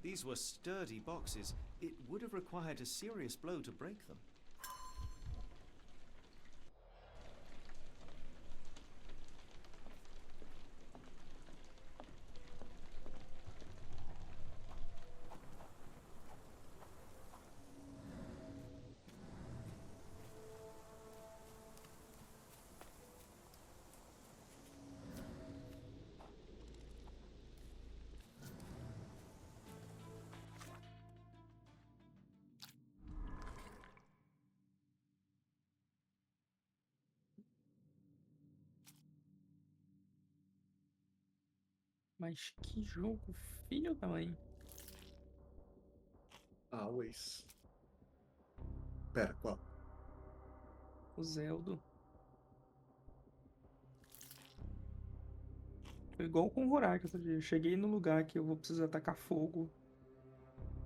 These were sturdy boxes. It would have required a serious blow to break them. Mas que jogo, filho da mãe. Always. Pera, qual? O Zelda. Foi igual com o Horário, outro dia. Eu cheguei no lugar que eu vou precisar tacar fogo,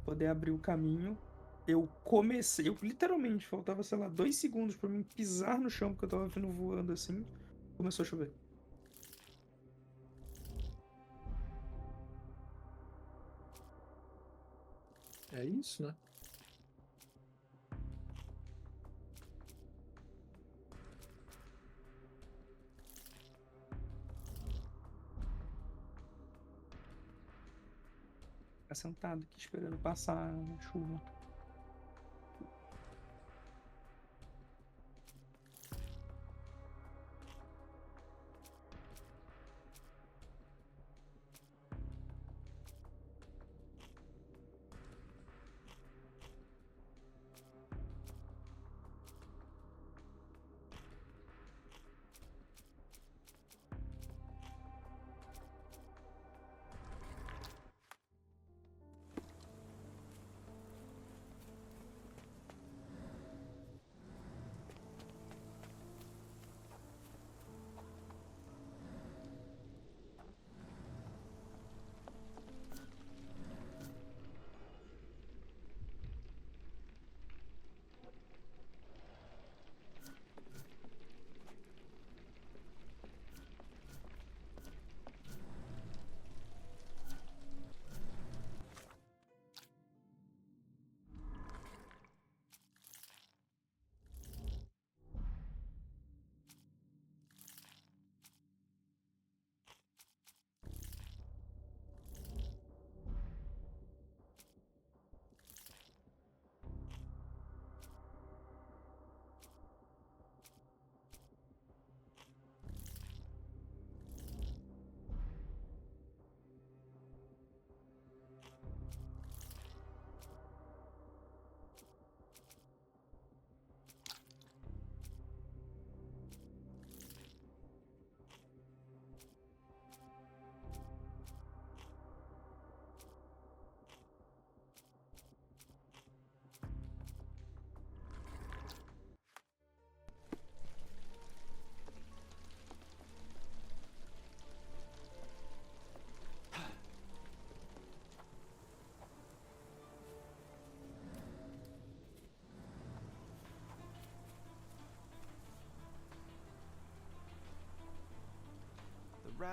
poder abrir o caminho. Eu comecei, eu literalmente faltava, sei lá, 2 segundos pra mim pisar no chão, porque eu tava vindo voando assim. Começou a chover. É isso, né? Ficar sentado aqui esperando passar a chuva.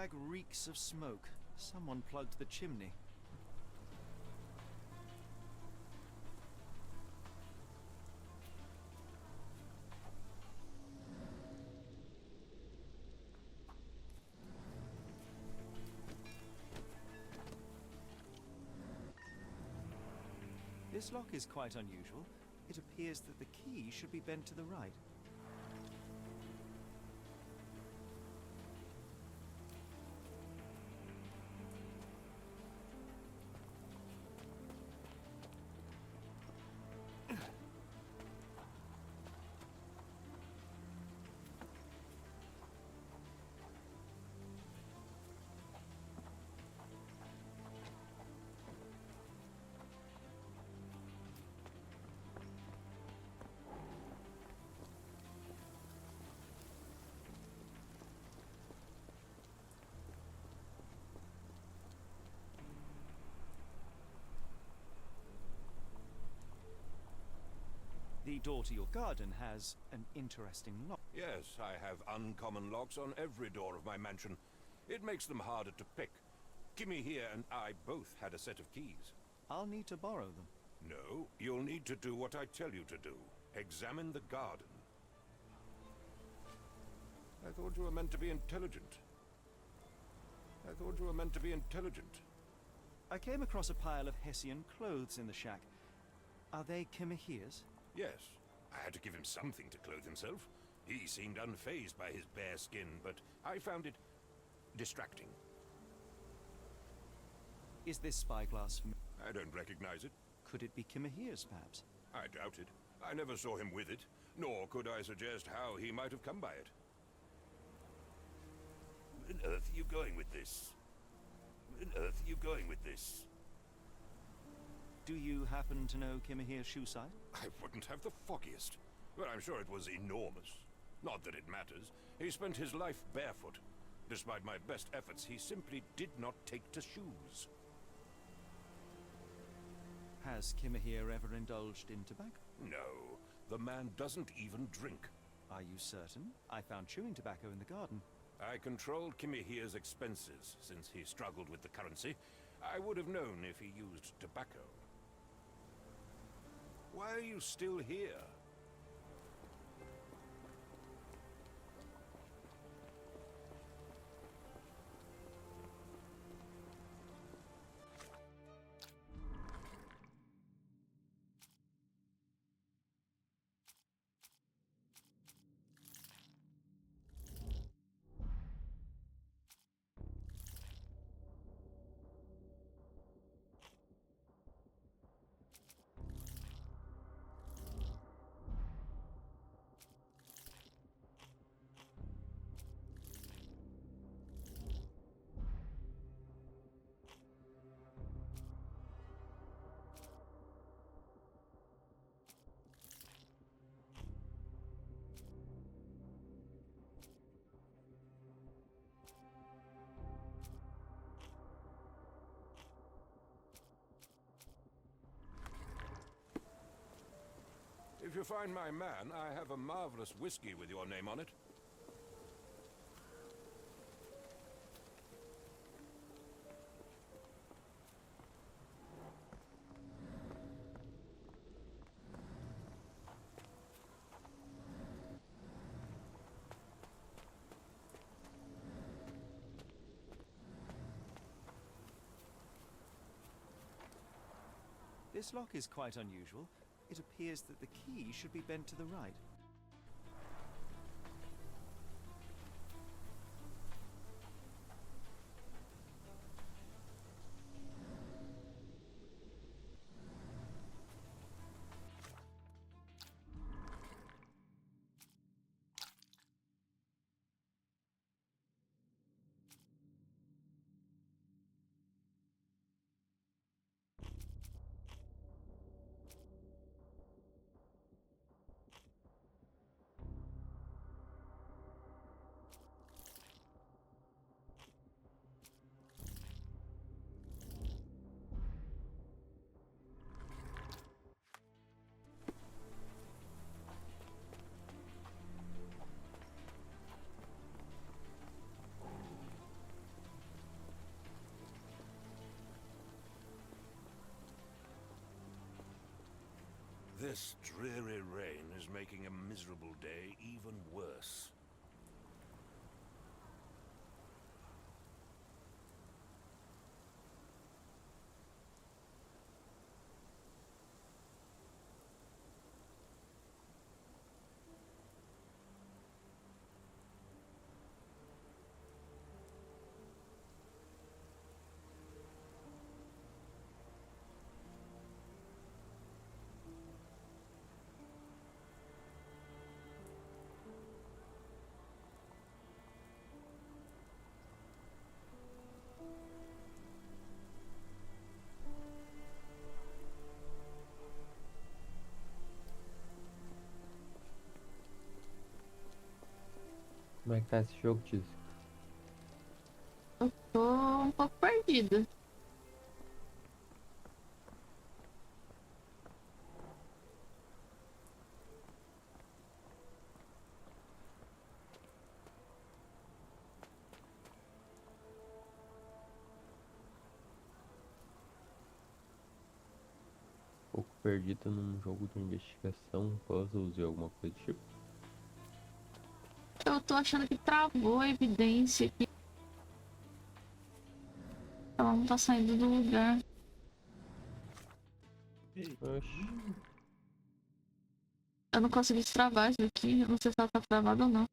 bag reeks of smoke. Someone plugged the chimney. This lock is quite unusual. It appears that the key should be bent to the right. The door to your garden has an interesting lock. Yes, I have uncommon locks on every door of my mansion. It makes them harder to pick. Kimmy here and I both had a set of keys. I'll need to borrow them. No, you'll need to do what I tell you to do. Examine the garden. I thought you were meant to be intelligent. I came across a pile of Hessian clothes in the shack. Are they Kimahia's? Yes. I had to give him something to clothe himself. He seemed unfazed by his bare skin, but I found it distracting. Is this spyglass from... I don't recognize it. Could it be Kimahia's, perhaps? I doubt it. I never saw him with it, nor could I suggest how he might have come by it. Where on earth are you going with this? Do you happen to know Kimahia's shoe size? I wouldn't have the foggiest. But I'm sure it was enormous. Not that it matters. He spent his life barefoot. Despite my best efforts, he simply did not take to shoes. Has Kimahia ever indulged in tobacco? No, the man doesn't even drink. Are you certain? I found chewing tobacco in the garden. I controlled Kimahia's expenses since he struggled with the currency. I would have known if he used tobacco. Why are you still here? If you find my man, I have a marvelous whiskey with your name on it. This lock is quite unusual. It appears that the key should be bent to the right. This dreary rain is making a miserable day even worse. Como é que tá esse jogo, Tiz? Eu tô um pouco perdida. Um pouco perdido num jogo de investigação, puzzles e alguma coisa do tipo. Eu tô achando que travou a evidência aqui. Ela não tá saindo do lugar. Oxi. Eu não consegui destravar isso aqui. Eu não sei se ela tá travada ou não.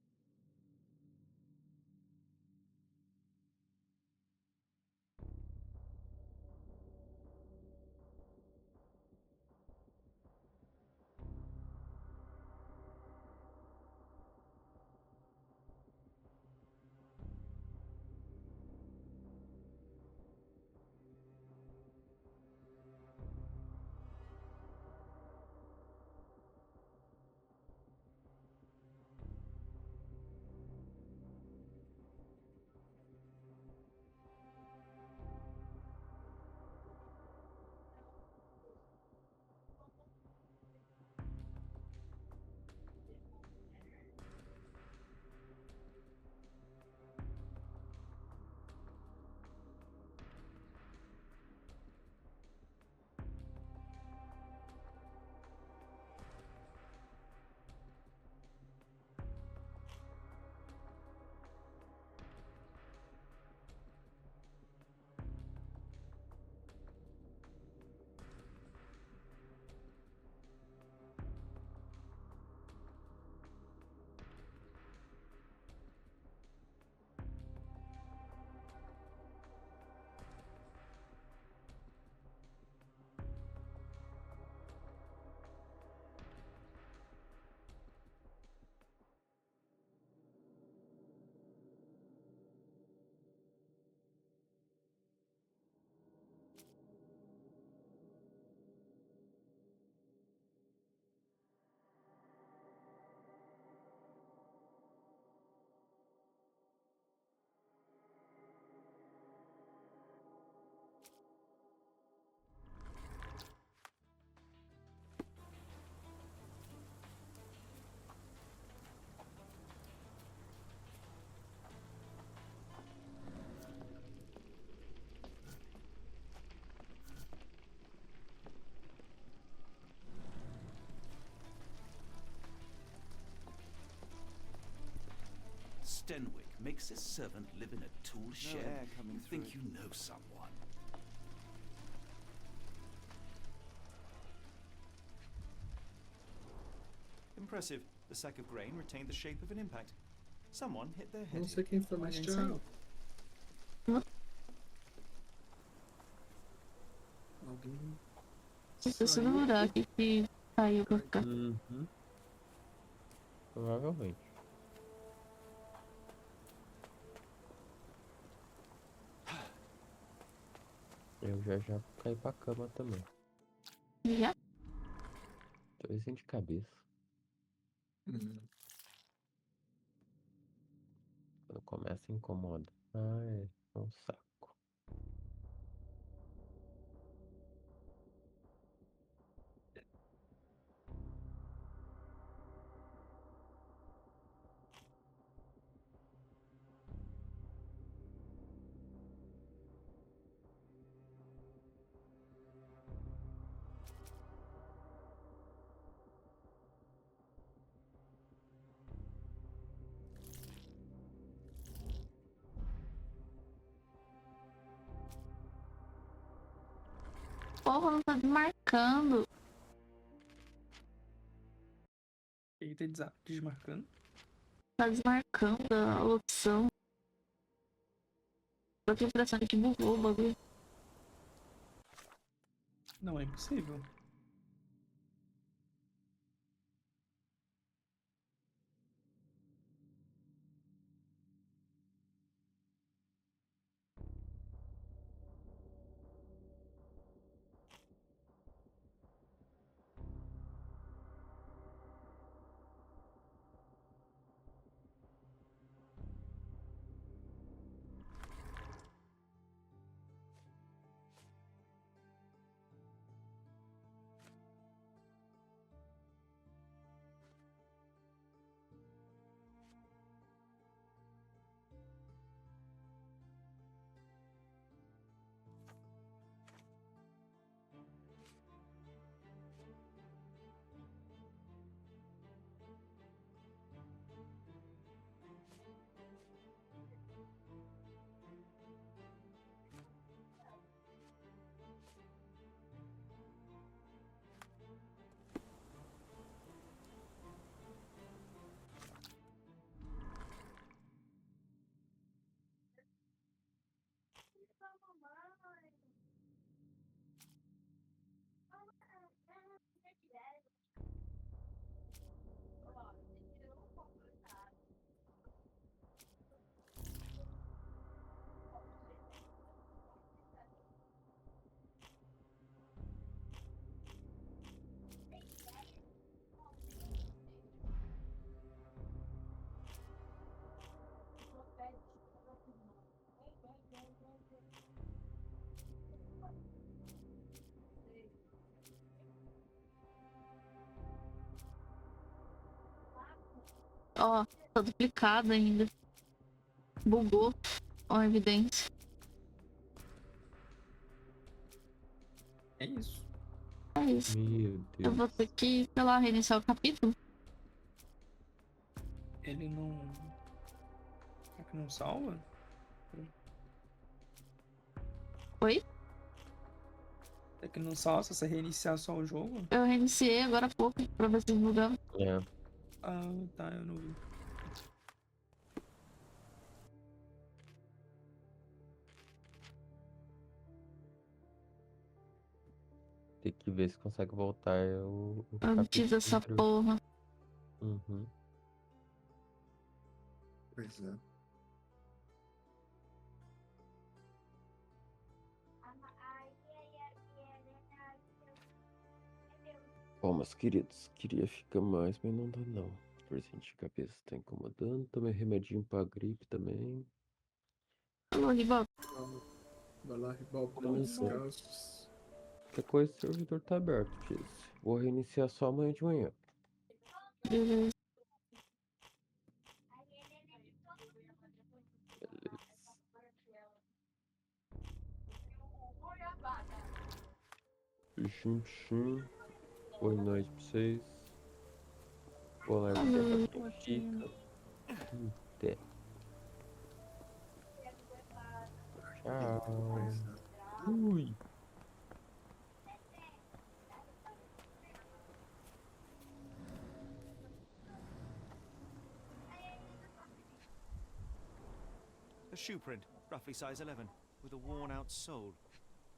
Stenwick makes his servant live in a tool shed. air coming You think through. you know someone. Impressive. The sack of grain retained the shape of an impact. Someone hit their head. Não sei quem foi, mas tchau. Alguém. Isso segurar aqui que saiu pra ficar. Uhum. Provavelmente. Eu já vou cair pra cama também. Já? Torzinho de cabeça. Quando começa incomoda. Ai, é um saco. Porra, não tá desmarcando. Ele tá desmarcando. Tá desmarcando a opção. Eu tenho a impressão de que bugou o bagulho. Não, é impossível. Ó, tá duplicado ainda. Bugou. Ó, a evidência. É isso. É isso. Meu Eu Deus. vou ter que, sei lá, reiniciar o capítulo. Ele não. Será que não salva? Oi? É que não salva se você reiniciar só o jogo? Eu reiniciei agora há pouco pra ver se bugava. É. Ah, tá, eu não vi. Tem que ver se consegue voltar o Antes dessa capítulo. porra. Uhum. Pois é. Bom, meus queridos, queria ficar mais, mas não dá não. Dorzinha de cabeça tá incomodando. Tomei remedinho pra gripe também. Alô, Ribob. Vai lá, Ribob, Olha bons só. descansos. Qualquer coisa, o servidor tá aberto, Tiz. Vou reiniciar só amanhã de manhã. Beleza. Xim. Boa noite pra vocês. Boa live sempre pra quem fica. Até. Tchau. Ui. A shoe print, roughly size 11, with a worn-out sole.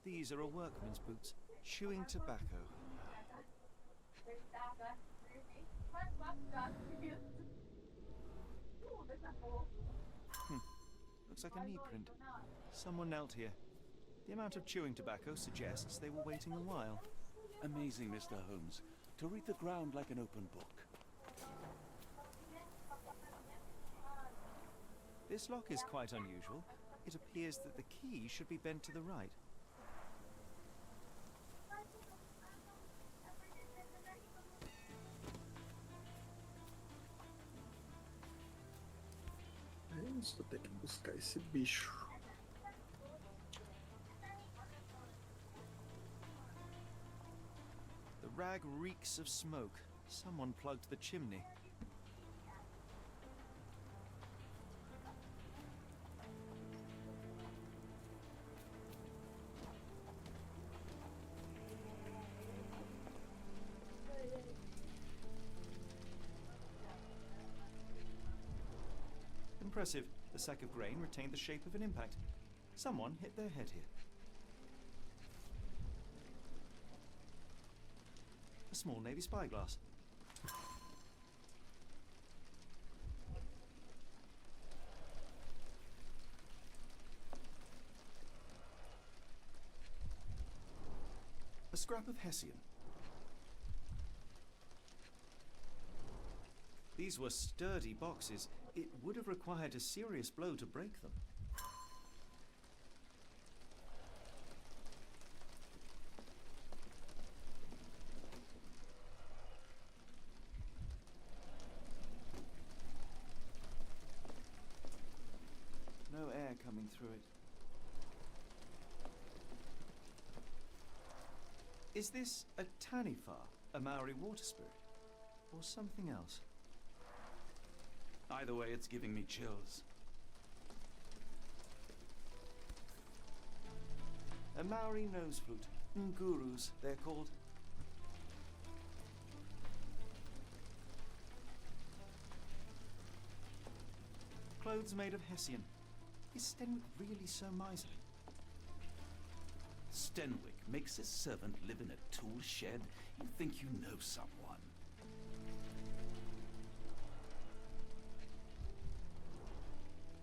These are a workman's boots. Chewing tobacco. Looks like a knee print. Someone knelt here. The amount of chewing tobacco suggests they were waiting a while. Amazing, Mr. Holmes. To read the ground like an open book. This lock is quite unusual. It appears that the key should be bent to the right. É isso, vou ter que buscar esse bicho. The rag reeks of smoke. Someone plugged the chimney. Impressive. The sack of grain retained the shape of an impact. Someone hit their head here. A small navy spyglass. A scrap of Hessian. These were sturdy boxes. It would have required a serious blow to break them. No air coming through it. Is this a Tanifar, a Maori water spirit, or something else? Either way, it's giving me chills. A Maori nose flute. Ngurus, they're called. Clothes made of Hessian. Is Stenwick really so miserly? Stenwick makes his servant live in a tool shed? You think you know someone?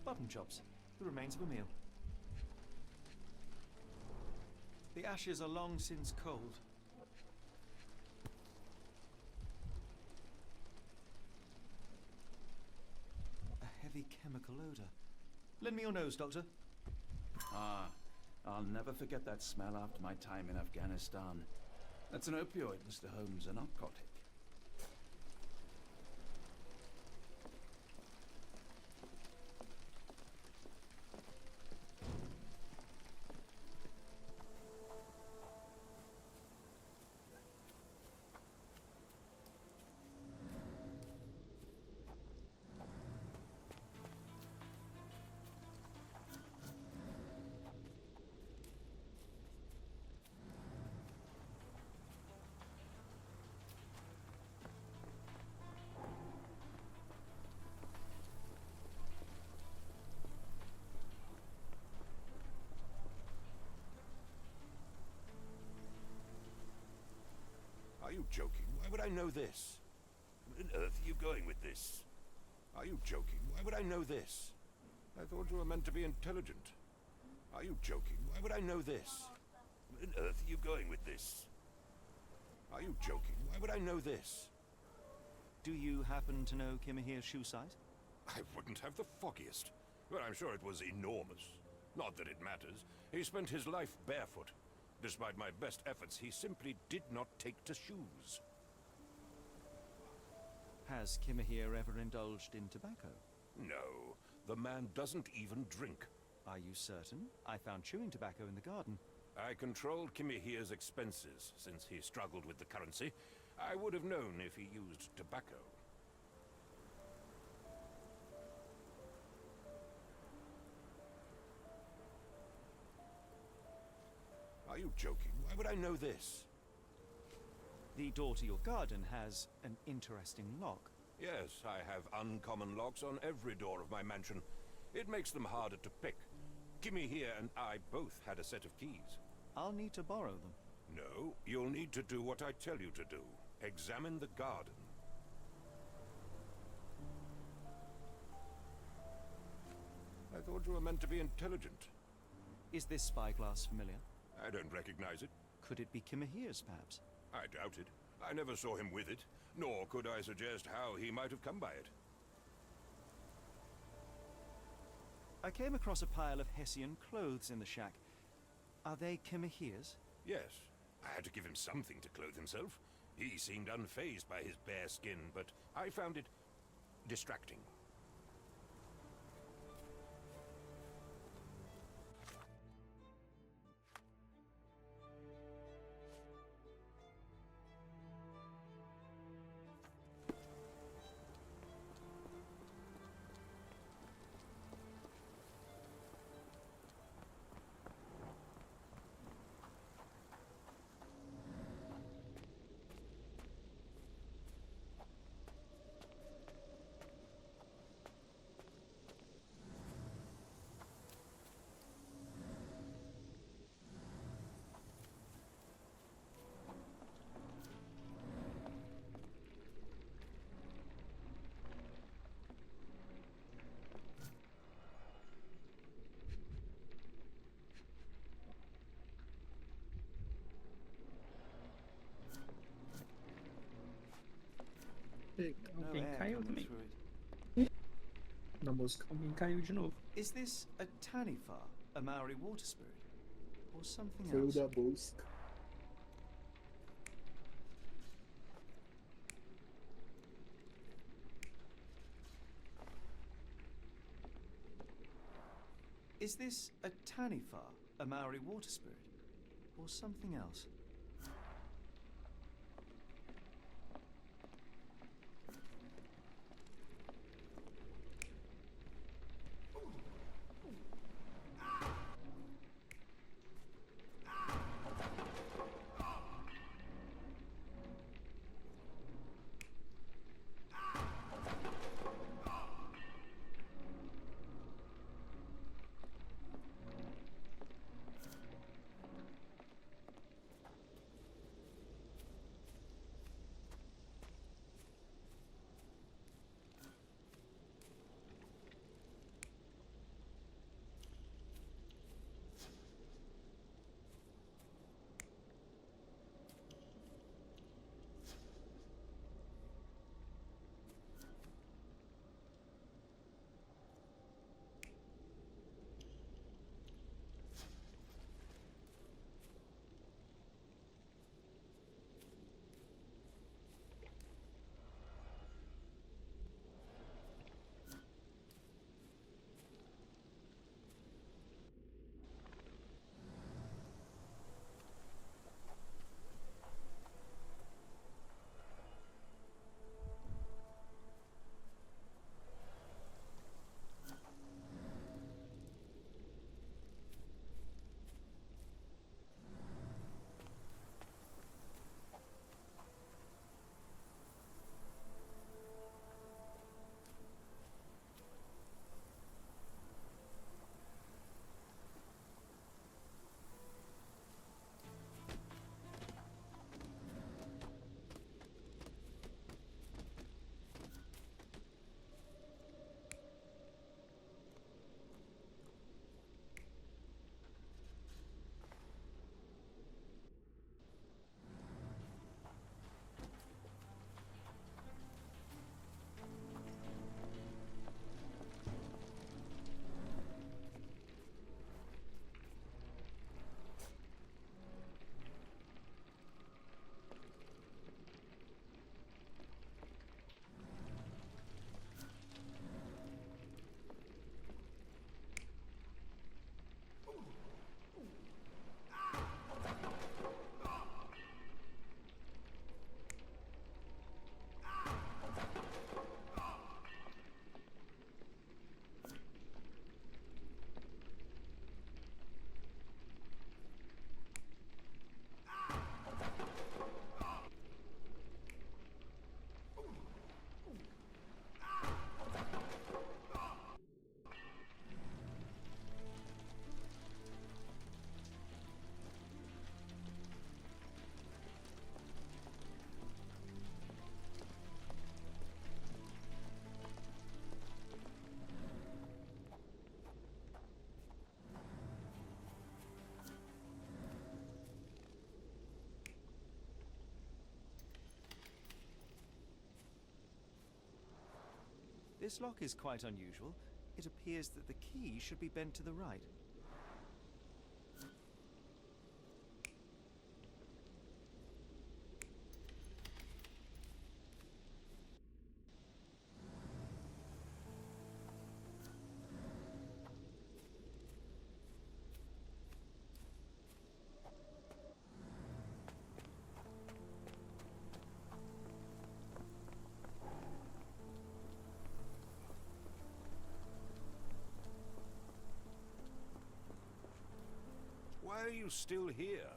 Button chops, the remains of a meal. The ashes are long since cold. A heavy chemical odor. Lend me your nose, Doctor. Ah, I'll never forget that smell after my time in Afghanistan. That's an opioid, Mr. Holmes, a narcotic. Are you joking? Why would I know this? Where on earth are you going with this? Are you joking? Why would I know this? I thought you were meant to be intelligent. Are you joking? Why would I know this? Where on earth are you going with this? Are you joking? Why would I know this? Do you happen to know Kimahir's shoe size? I wouldn't have the foggiest. But I'm sure it was enormous. Not that it matters. He spent his life barefoot. Despite my best efforts, he simply did not take to shoes. Has Kimahir ever indulged in tobacco? No, the man doesn't even drink. Are you certain? I found chewing tobacco in the garden. I controlled Kimahir's expenses since he struggled with the currency. I would have known if he used tobacco. Are you joking? Why would I know this? The door to your garden has an interesting lock. Yes, I have uncommon locks on every door of my mansion. It makes them harder to pick. Kimahir and I both had a set of keys. I'll need to borrow them. No, you'll need to do what I tell you to do. Examine the garden. I thought you were meant to be intelligent. Is this spyglass familiar? I don't recognize it. Could it be Kimahir's, perhaps? I doubt it. I never saw him with it, nor could I suggest how he might have come by it. I came across a pile of Hessian clothes in the shack. Are they Kimahir's? Yes. I had to give him something to clothe himself. He seemed unfazed by his bare skin, but I found it distracting. Eita, No Alguém air caiu coming também. through it. na música. Alguém caiu de novo. Is this a Tanifar, a Maori water spirit? Or something Foi o else? da busca. Is this a Tanifar, a Maori water spirit? Or something else? This lock is quite unusual. It appears that the key should be bent to the right. Why are you still here?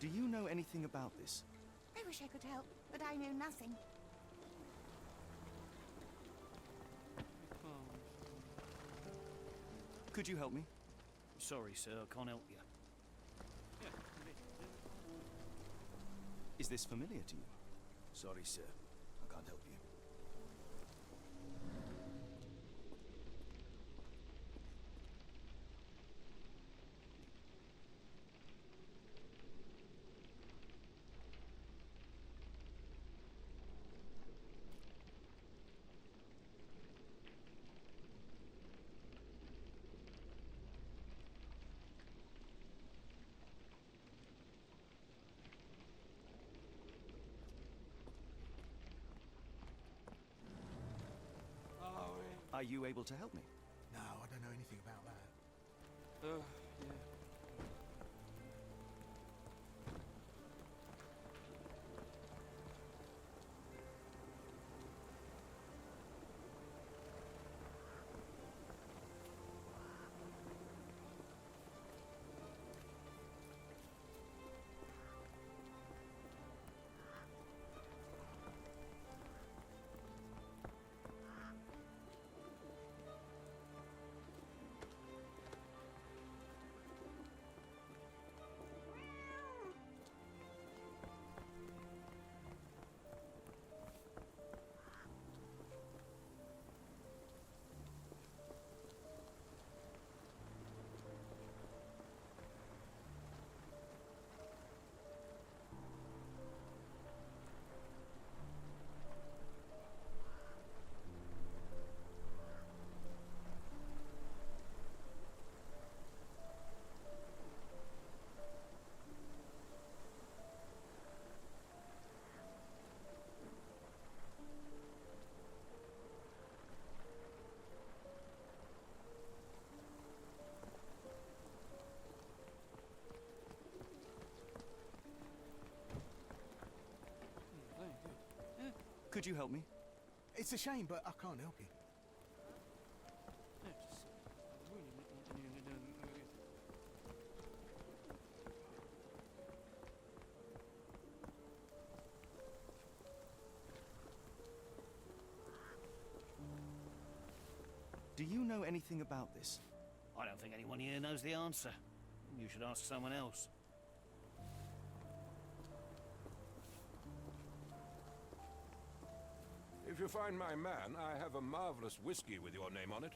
Do you know anything about this? I wish I could help, but I know nothing. Could you help me? Sorry, sir, I can't help you. Is this familiar to you? Sorry, sir, I can't help you. Are you able to help me? No, I don't know anything about that. Yeah. Could you help me? It's a shame, but I can't help you. Do you know anything about this? I don't think anyone here knows the answer. You should ask someone else. If you find my man, I have a marvelous whiskey with your name on it.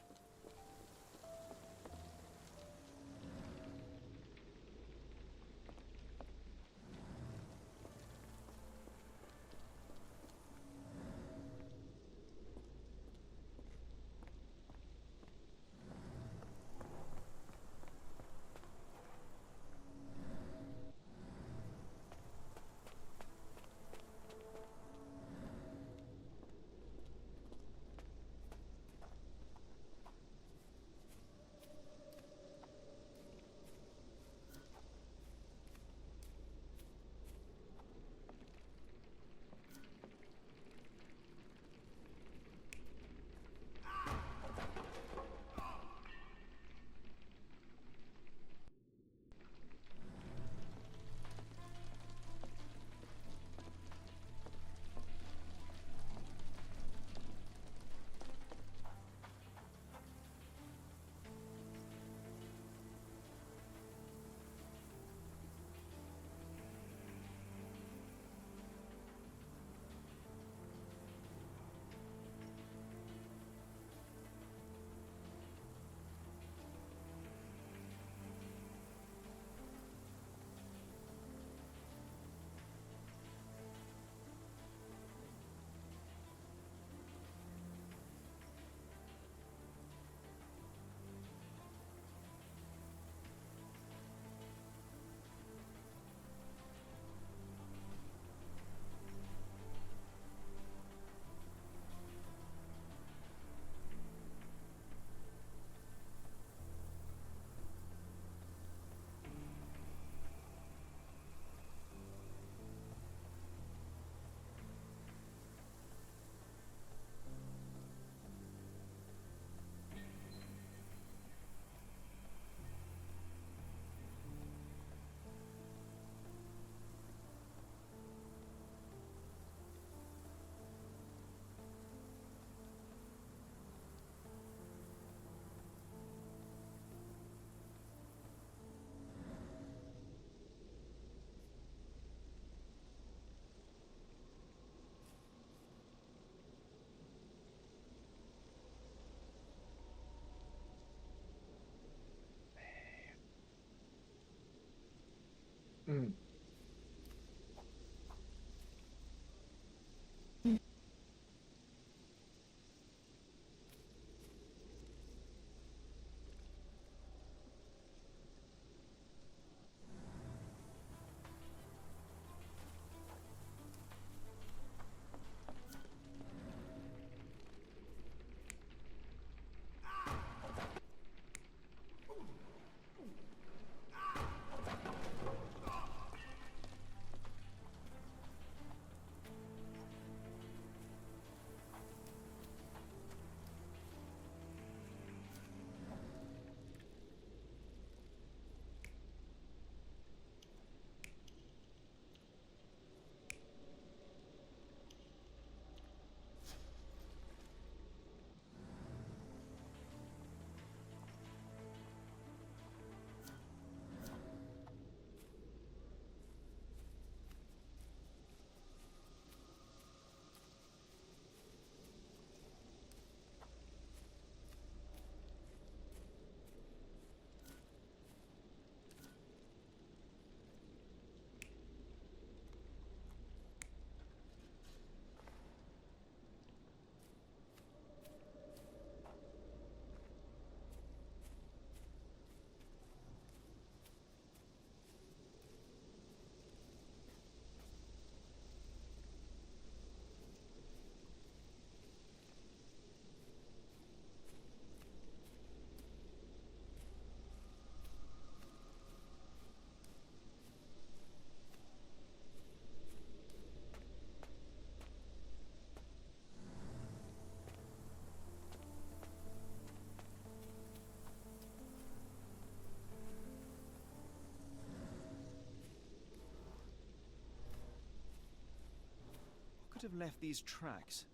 Could have left these tracks.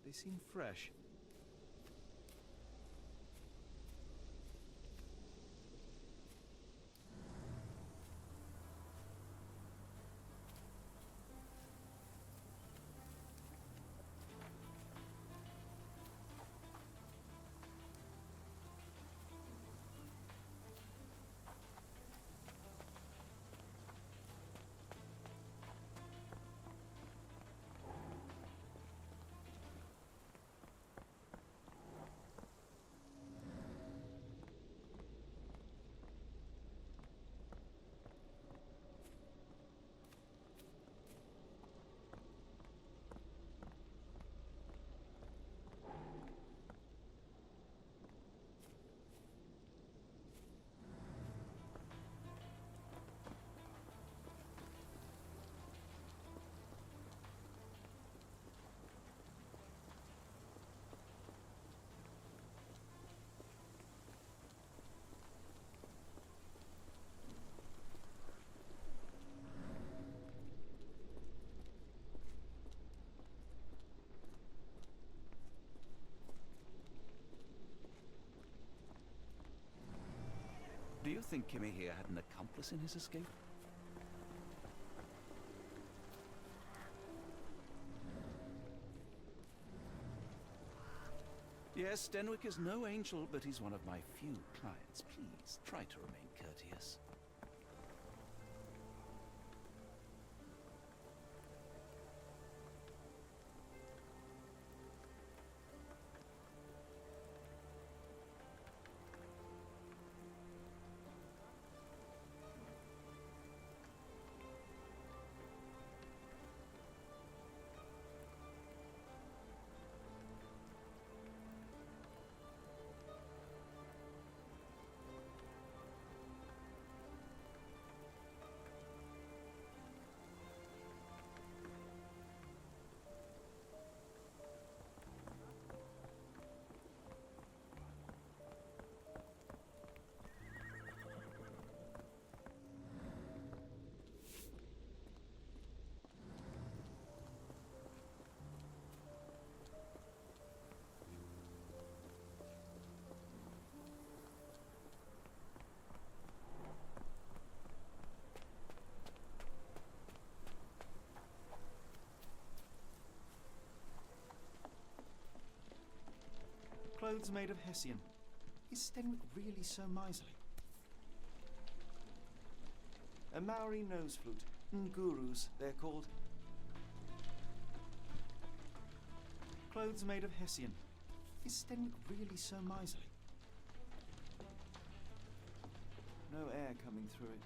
They seem fresh. Do you think Kimmy here had an accomplice in his escape? Yes, Stenwick is no angel, but he's one of my few clients. Please, try to remain courteous. Clothes made of Hessian. Is Stenwick really so miserly? A Maori nose flute. Ngurus, they're called. Clothes made of Hessian. Is Stenwick really so miserly? No air coming through it.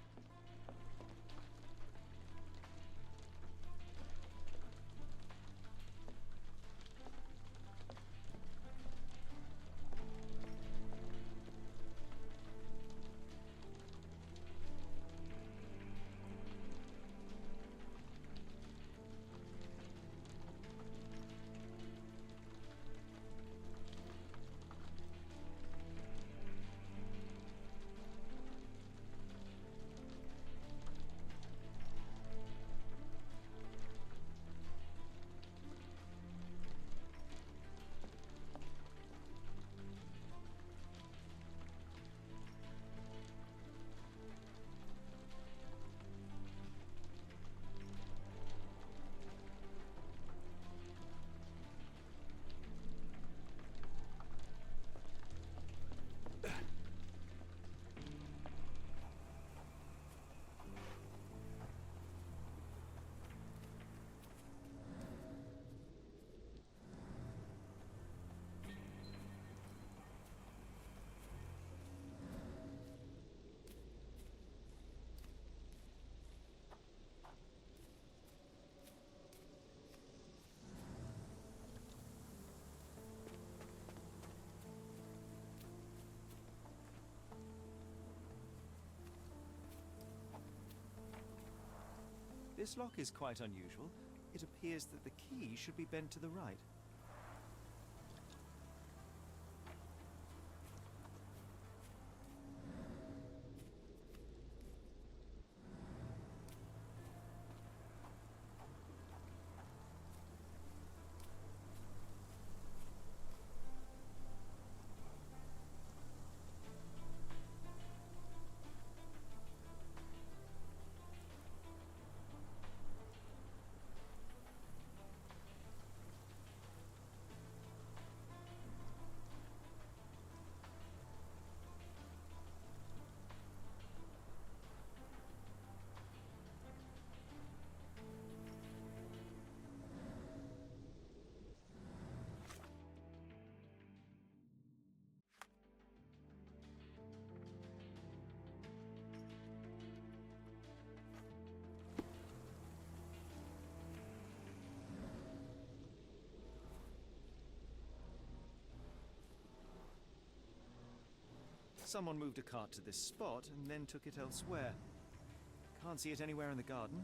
This lock is quite unusual. It appears that the key should be bent to the right. Someone moved a cart to this spot and then took it elsewhere. Can't see it anywhere in the garden.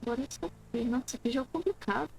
Agora isso aqui. Nossa, que jogo complicado.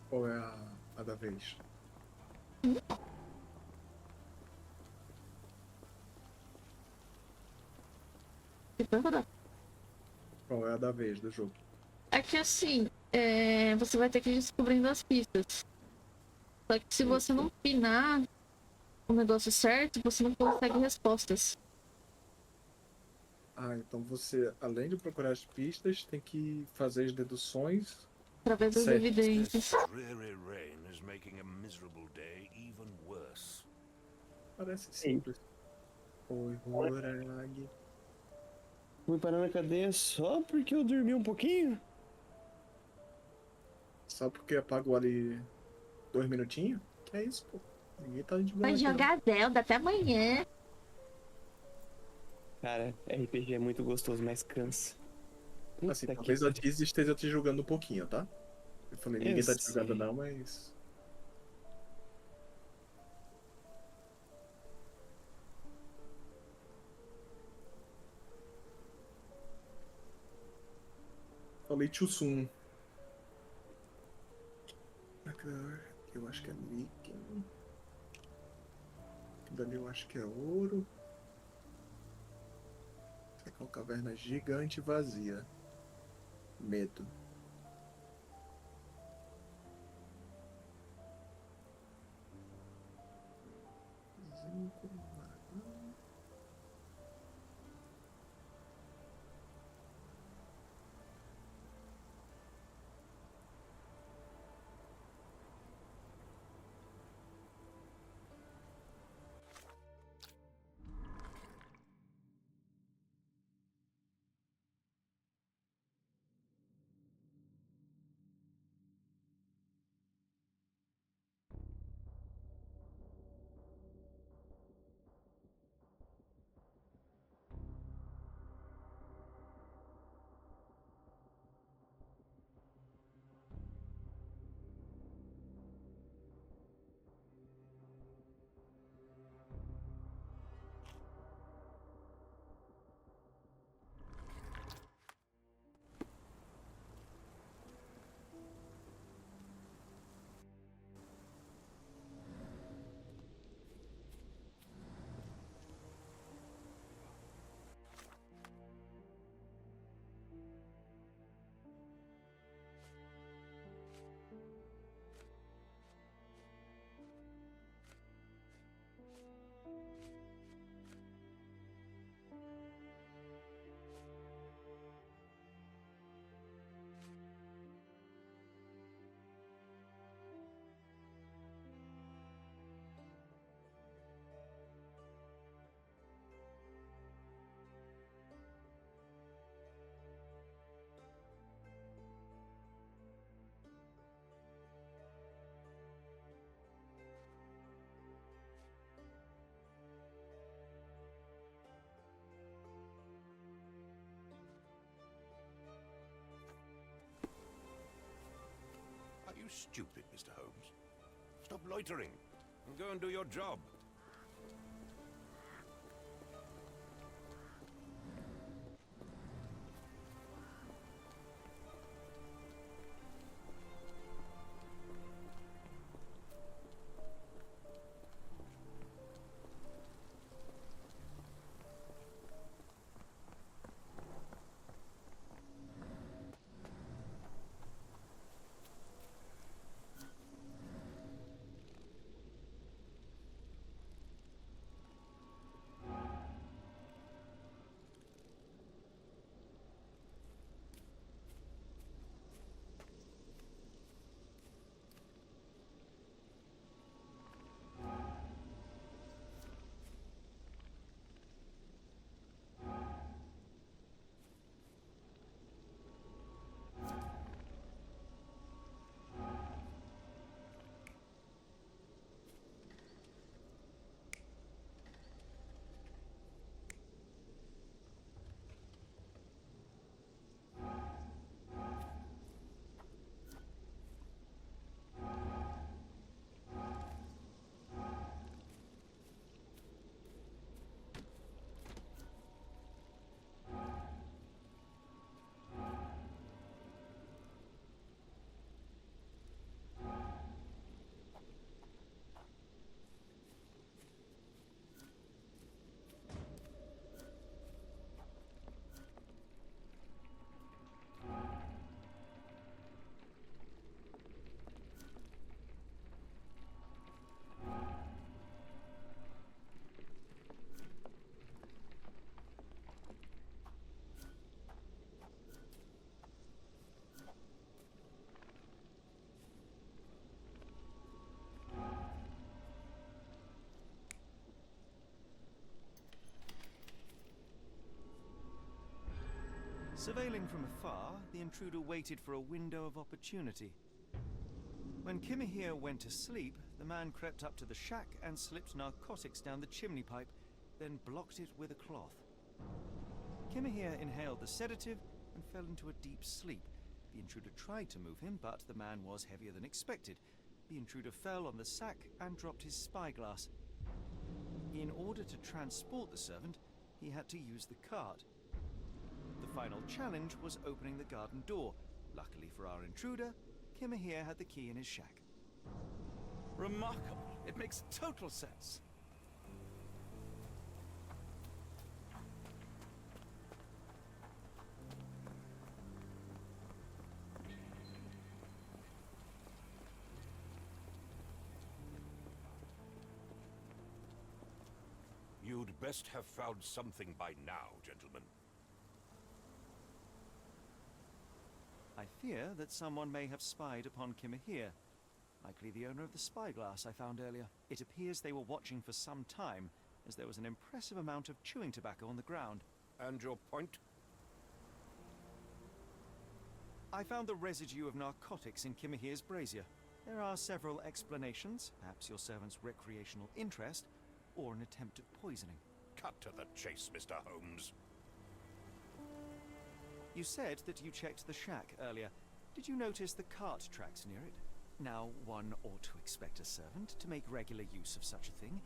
Qual é a da vez? Qual é a da vez do jogo? É que assim, você vai ter que ir descobrindo as pistas. Só que se você não pinar o negócio certo, você não consegue respostas. Ah, então você, além de procurar as pistas, tem que fazer as deduções através das evidências. This dreary rain is making a miserable day even worse. Parece simples. Oi, Horag. Fui parar na cadeia só porque eu dormi um pouquinho? Só porque apagou ali 2 minutinhos? Que é isso, pô? Ninguém tá de Vai jogar Zelda até amanhã. Cara, RPG é muito gostoso, mas cansa. Assim, talvez a Diz esteja te julgando um pouquinho, tá? Eu falei, ninguém tá te julgando não, mas... Falei Tchusum. Eu acho que é líquido. Dali eu acho que é ouro. É uma caverna gigante e vazia. Medo. Zinco, magnão. Are you stupid, Mr. Holmes? Stop loitering and go and do your job. Surveilling from afar, the intruder waited for a window of opportunity. When Kimahir went to sleep, the man crept up to the shack and slipped narcotics down the chimney pipe, then blocked it with a cloth. Kimahir inhaled the sedative and fell into a deep sleep. The intruder tried to move him, but the man was heavier than expected. The intruder fell on the sack and dropped his spyglass. In order to transport the servant, he had to use the cart. The final challenge was opening the garden door. Luckily for our intruder, Kimmer here had the key in his shack. Remarkable. It makes total sense. You'd best have found something by now, gentlemen. I fear that someone may have spied upon Kimmer here. Likely the owner of the spyglass I found earlier. It appears they were watching for some time, as there was an impressive amount of chewing tobacco on the ground. And your point? I found the residue of narcotics in Kimahir's brazier. There are several explanations, perhaps your servant's recreational interest, or an attempt at poisoning. Cut to the chase, Mr. Holmes. You said that you checked the shack earlier. Did you notice the cart tracks near it? Now, one ought to expect a servant to make regular use of such a thing.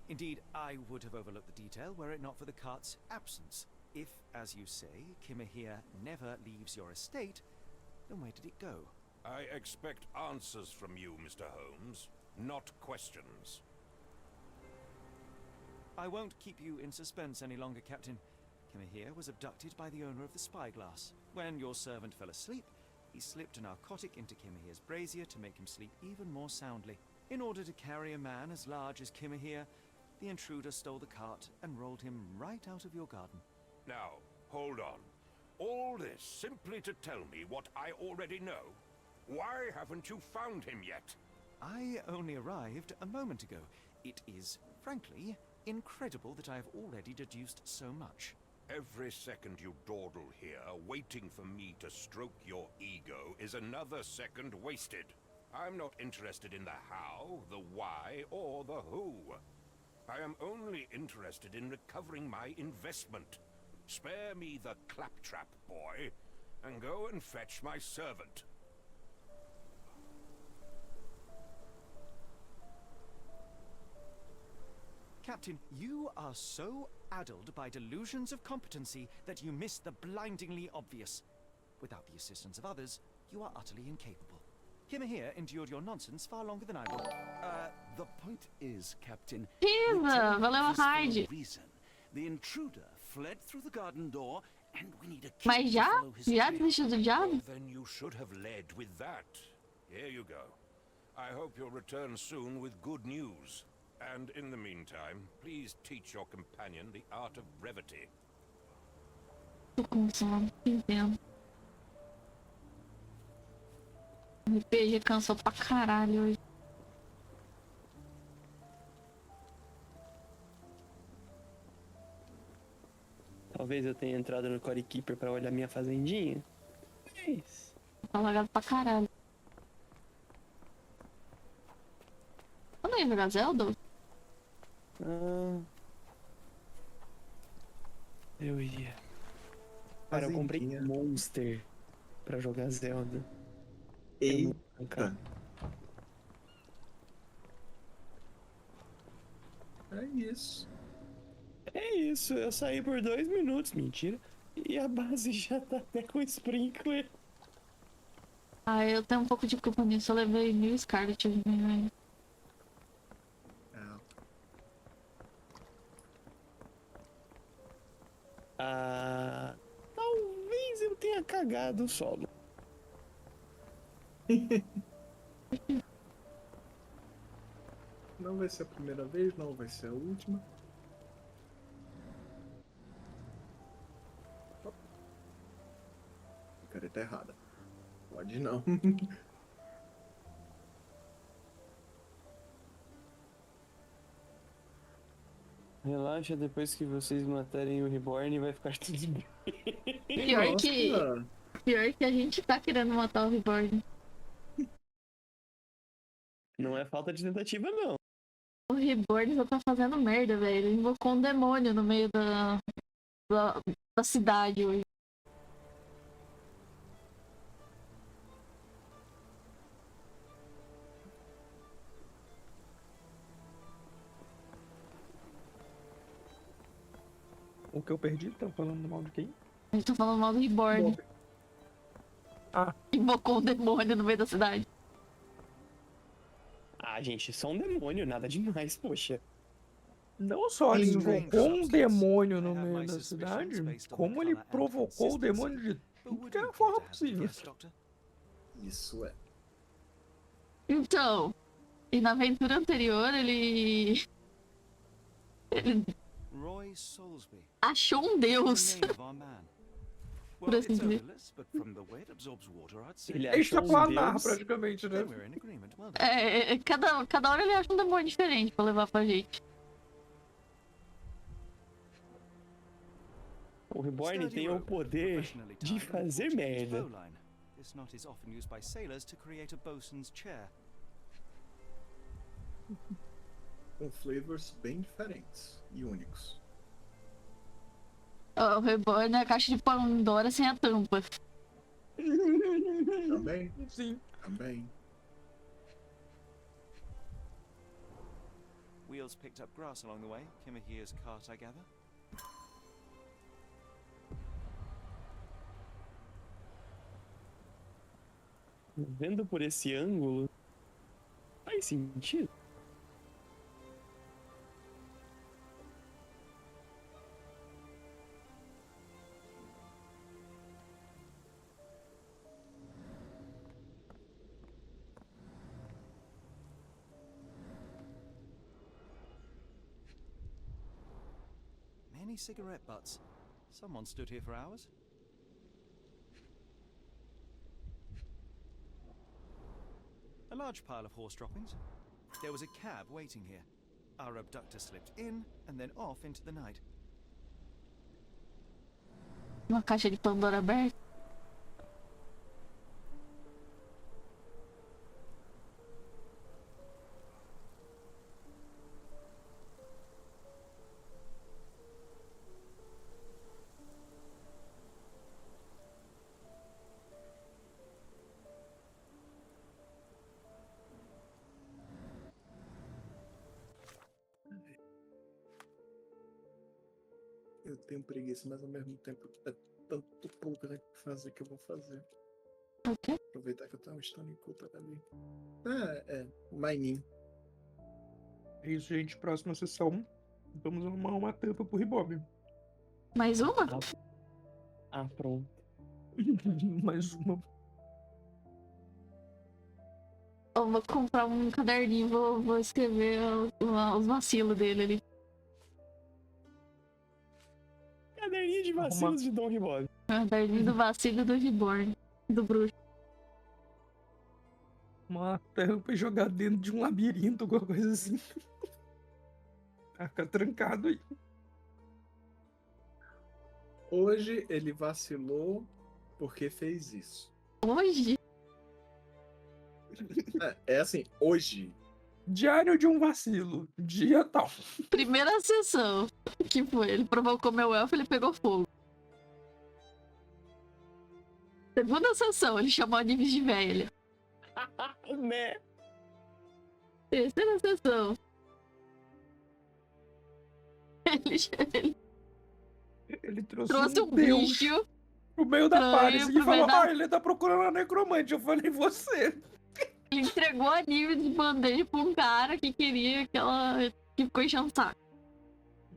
Indeed, I would have overlooked the detail were it not for the cart's absence. If, as you say, Kimahir never leaves your estate, then where did it go? I expect answers from you, Mr. Holmes, not questions. I won't keep you in suspense any longer, Captain. Kimahir was abducted by the owner of the spyglass. When your servant fell asleep, he slipped a narcotic into Kimahir's brazier to make him sleep even more soundly. In order to carry a man as large as Kimahir, the intruder stole the cart and rolled him right out of your garden. Now, hold on. All this simply to tell me what I already know? Why haven't you found him yet? I only arrived a moment ago. It is, frankly, incredible that I have already deduced so much. Every second you dawdle here, waiting for me to stroke your ego, is another second wasted. I'm not interested in the how, the why, or the who. I am only interested in recovering my investment. Spare me the claptrap, boy, and go and fetch my servant. Captain, you are so addled by delusions of competency that you miss the blindingly obvious. Without the assistance of others, you are utterly incapable. Kimahir endured your nonsense far longer than I will. The point is, Captain, Pisa, valeu a raid. reason. The intruder fled through the garden door, and we need a key Mas to já? follow his Já trail. desistiu do diabo? Then you should have led with that. Here you go. I hope you'll return soon with good news. And in the meantime, please teach your companion the art of brevity. Tô com sono, entendo. O RPG cansou pra caralho hoje. Talvez eu tenha entrado no Core Keeper pra olhar minha fazendinha. É isso. Tá lagado pra caralho. Quando eu ia jogar Zelda? Eu ia. Cara, eu comprei Monster pra jogar Zelda. Eita. É isso. É isso, eu saí por 2 minutos, mentira. E a base já tá até com sprinkler. Ah, eu tenho um pouco de culpa nisso. Eu levei 1000 Scarlet hoje, né? Talvez eu tenha cagado o solo. Não vai ser a primeira vez, não vai ser a última. Careta errada. Pode não. Relaxa, depois que vocês matarem o Reborn vai ficar tudo bem. Pior que a gente tá querendo matar o Reborn. Não é falta de tentativa, não. O Reborn só tá fazendo merda, velho. Ele invocou um demônio no meio da cidade hoje. O que eu perdi? Tão falando mal de quem? A gente tá falando mal do Reborn. Ah. Invocou um demônio no meio da cidade. Ah, gente, só um demônio, nada demais, poxa. Não só ele invocou um demônio no meio da cidade, como ele provocou o demônio de tudo que é forma possível. Isso é. Então, e na aventura anterior ele Roy Soulsby. achou um deus. Por assim dizer. Ele É achou um extraplanar, deus. praticamente, né? Cada hora ele acha um demônio diferente pra levar pra gente. O Reborn tem o poder de fazer merda. This knot is often used by sailors to create a bosun's chair. Com flavors bem diferentes e únicos. O Reborn é a caixa de Pandora sem a tampa. Também? Sim. Também. Wheels picked up grass along the way. Kimahia's cart, I gather. Vendo por esse ângulo, faz sentido. Many cigarette butts. Someone stood here for hours. A large pile of horse droppings. There was a cab waiting here. Our abductor slipped in and then off into the night. Uma caixa de Pandora aberta. Eu tenho preguiça, mas ao mesmo tempo é tanto pouco né, que fazer que eu vou fazer. Ok. Aproveitar que eu tava estando em culpa ali. Mining. É isso, gente. Próxima sessão. Vamos arrumar uma tampa pro Ribob. Mais uma? Pronto. Mais uma. Eu vou comprar um caderninho, vou escrever os vacilos dele ali. Caderninho de vacilos de Dom Ribob. Caderninho do vacilo do Reborn. Do bruxo. Uma tampa e jogar dentro de um labirinto, alguma coisa assim. Fica trancado aí. Hoje ele vacilou porque fez isso. Hoje? É assim, hoje. Diário de um vacilo. Dia tal. Primeira sessão. Que foi? Ele provocou meu elfo e ele pegou fogo. Segunda sessão, ele chamou a Nives de velha. Né? Terceira sessão. Ele trouxe um deus bicho pro meio da Paris e pro falou: meio da- ele tá procurando a necromante. Eu falei: você. Ele entregou a Nives de bandeja pra um cara que queria que ela... que ficou enchendo o saco.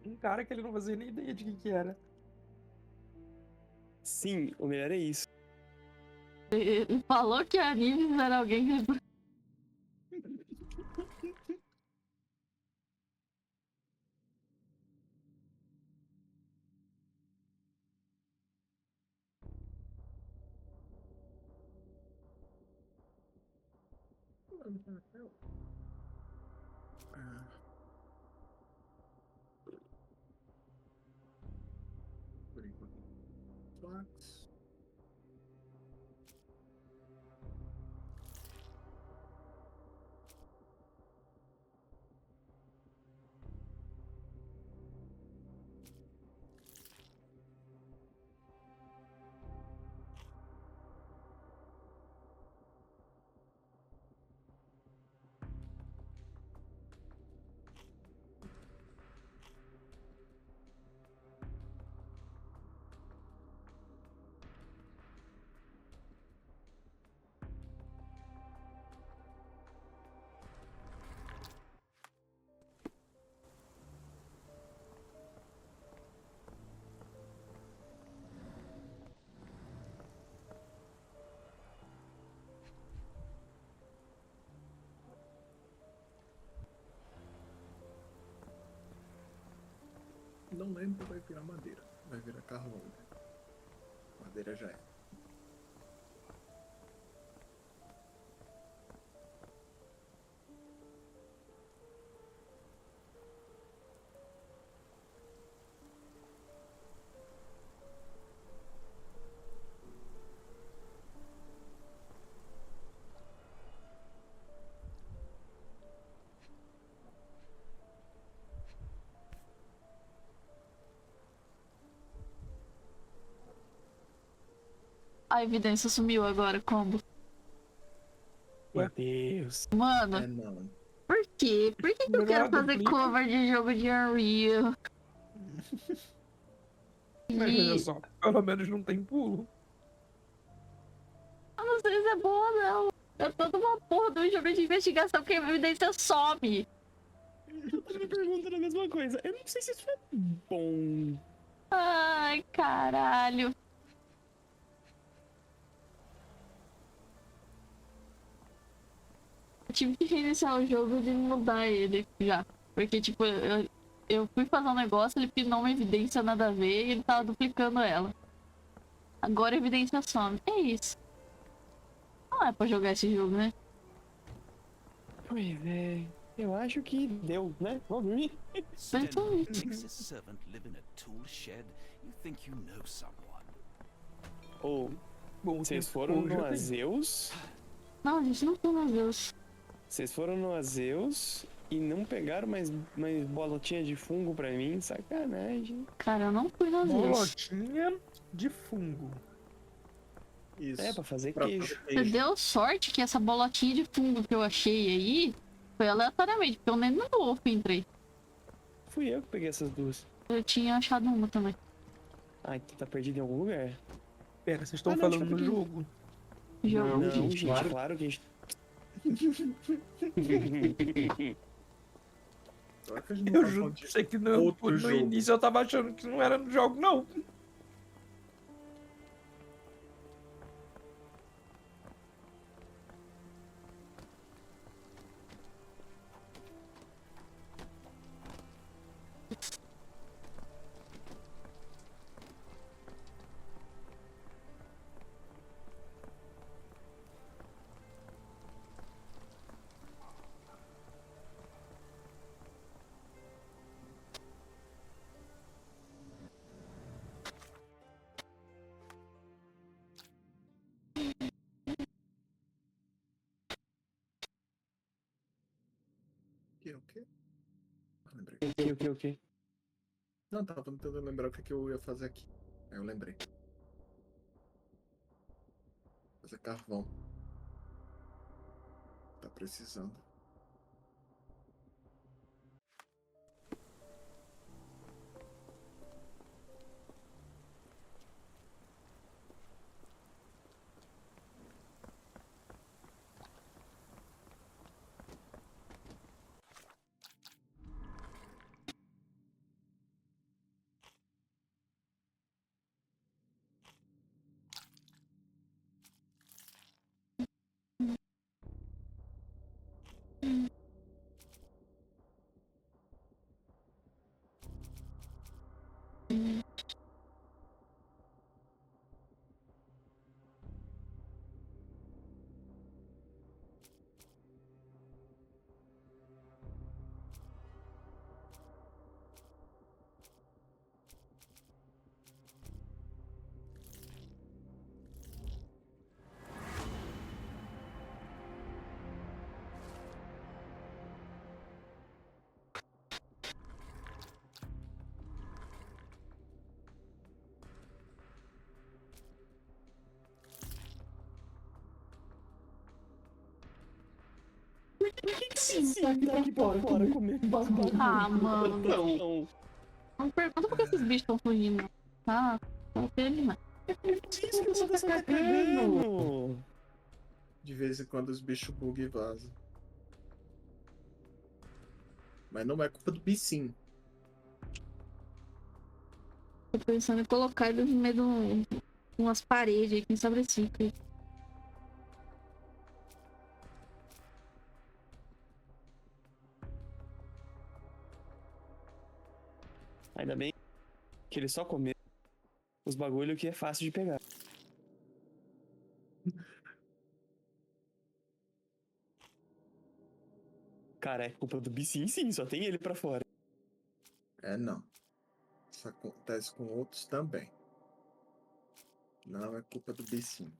Um cara que ele não fazia nem ideia de que era. Sim, o melhor é isso. Ele falou que a Nives era alguém que... Por enquanto. Flax. não lembro, vai virar madeira. Vai virar carvão. Né? Madeira já é. A evidência sumiu agora, como? Meu Deus. Mano, É, não. por quê? Por que eu quero fazer duplica. cover de jogo de Unreal? Mas olha só, pelo menos não tem pulo. Eu não sei se é boa, não. Eu tô numa porra do jogo de investigação que a evidência some. Eu tava me perguntando a mesma coisa. Eu não sei se isso é bom. Ai, caralho. Eu tive que reiniciar o jogo e mudar ele já. Porque, tipo, eu fui fazer um negócio, ele pinou uma evidência nada a ver e ele tava duplicando ela. Agora a evidência some. É isso. Não é pra jogar esse jogo, né? Pois é. Eu acho que deu, né? Vamos dormir? Stenwick makes his servant live in a tool shed. You think you know someone? Ou, Bom, vocês foram no já tem. Azeus? Não, a gente não foi no Deus. Vocês foram no Azeus e não pegaram mais bolotinha de fungo pra mim? Sacanagem. Cara, eu não fui no Deus. Bolotinha de fungo. Isso. É, pra fazer Pra queijo. fazer Você queijo. deu sorte que essa bolotinha de fungo que eu achei aí foi aleatoriamente, porque eu nem no Wolf entrei. Fui eu que peguei essas duas. Eu tinha achado uma também. Ah, então tá perdido em algum lugar? Pera, vocês estão Ah, não, falando deixa eu no ver aqui. jogo? Jogo. Não, gente, gente, claro que a gente... Será que a gente não Eu tá juro falando pra de você que no outro jogo? início eu tava achando que não era no jogo, não. O quê? Ah, lembrei. O quê? Não, tava tentando lembrar o que eu ia fazer aqui. Aí eu lembrei. Fazer carvão. Tá precisando. Por que você tá aqui pra fora comendo Ah, mano. Não. Não pergunta por que esses bichos estão fugindo. Ah, não tem demais. Isso que você tá cagando. De vez em quando os bichos bugam e vazam. Mas não é culpa do bichinho. Tô pensando em colocar ele no meio de umas paredes aí, quem sabe assim. Ainda bem Que ele só comeu os bagulho que é fácil de pegar. Cara, é culpa do Bissim, sim, só tem ele pra fora. É, não. Isso acontece com outros também. Não é culpa do Bissim.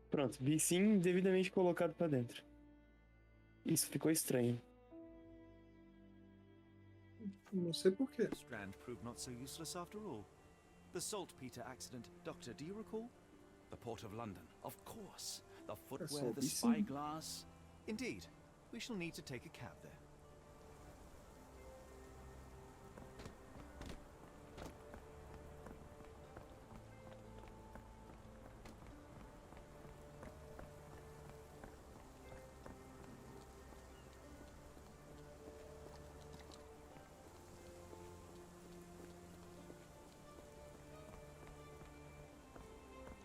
Pronto, Bissim devidamente colocado pra dentro. Isso ficou estranho. Não sei porquê. Strand proved not so useless after all. The saltpeter accident, Doctor, do you recall? The Port of London, of course. The footwear, the spyglass. Indeed. We shall need to take a cab there.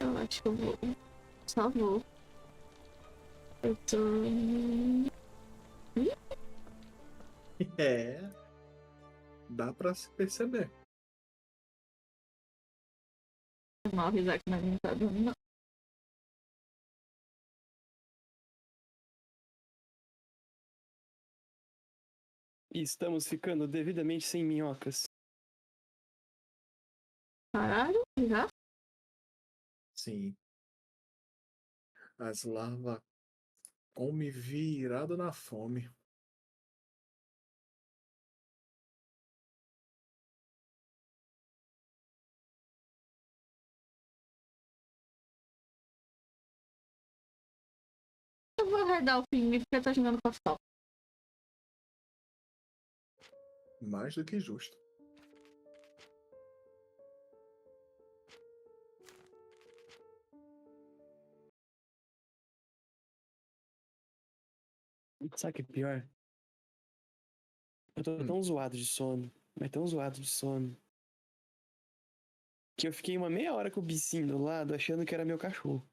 Eu acho que eu vou. Só vou. Eu tô. É. Dá pra se perceber. Mal avisar que não tá dando, não. E estamos ficando devidamente sem minhocas. Caralho, já? Sim. As larvas comem virado na fome. Eu vou arredar o filme porque tá jogando com a sol. Mais do que justo. Sabe o que é pior? Eu tô tão zoado de sono, mas tão zoado de sono, que eu fiquei uma meia hora com o Bissim do lado achando que era meu cachorro.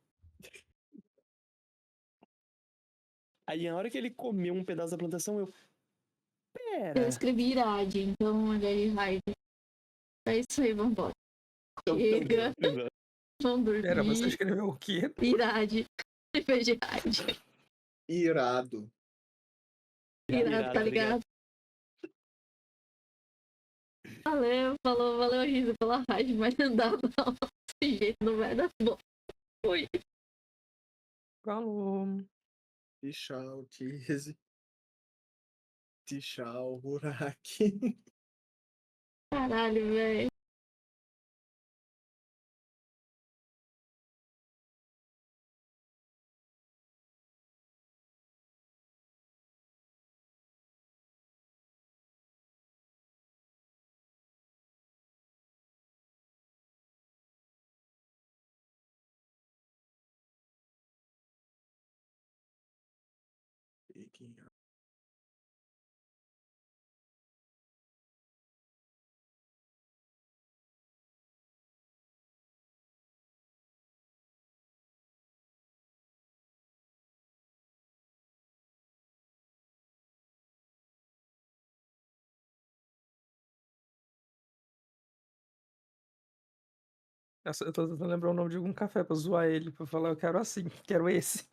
Aí na hora que ele comeu um pedaço da plantação, eu... Eu Pera... escrevi Irade, então ele vai. É isso aí, vambora. Chega. Vamos dormir. Pera, você escreveu o quê? Irade. Em vez de Irade. Irado. Irado, tá ligado? Valeu, falou, valeu, riso pela raiva, mas não dá não. Desse jeito não vai dar bom. Fui. Falou. Tchau, Tizzy. Tchau, Buraki. Caralho, velho. Eu tô tentando lembrar o nome de algum café pra zoar ele, pra falar eu quero assim, quero esse.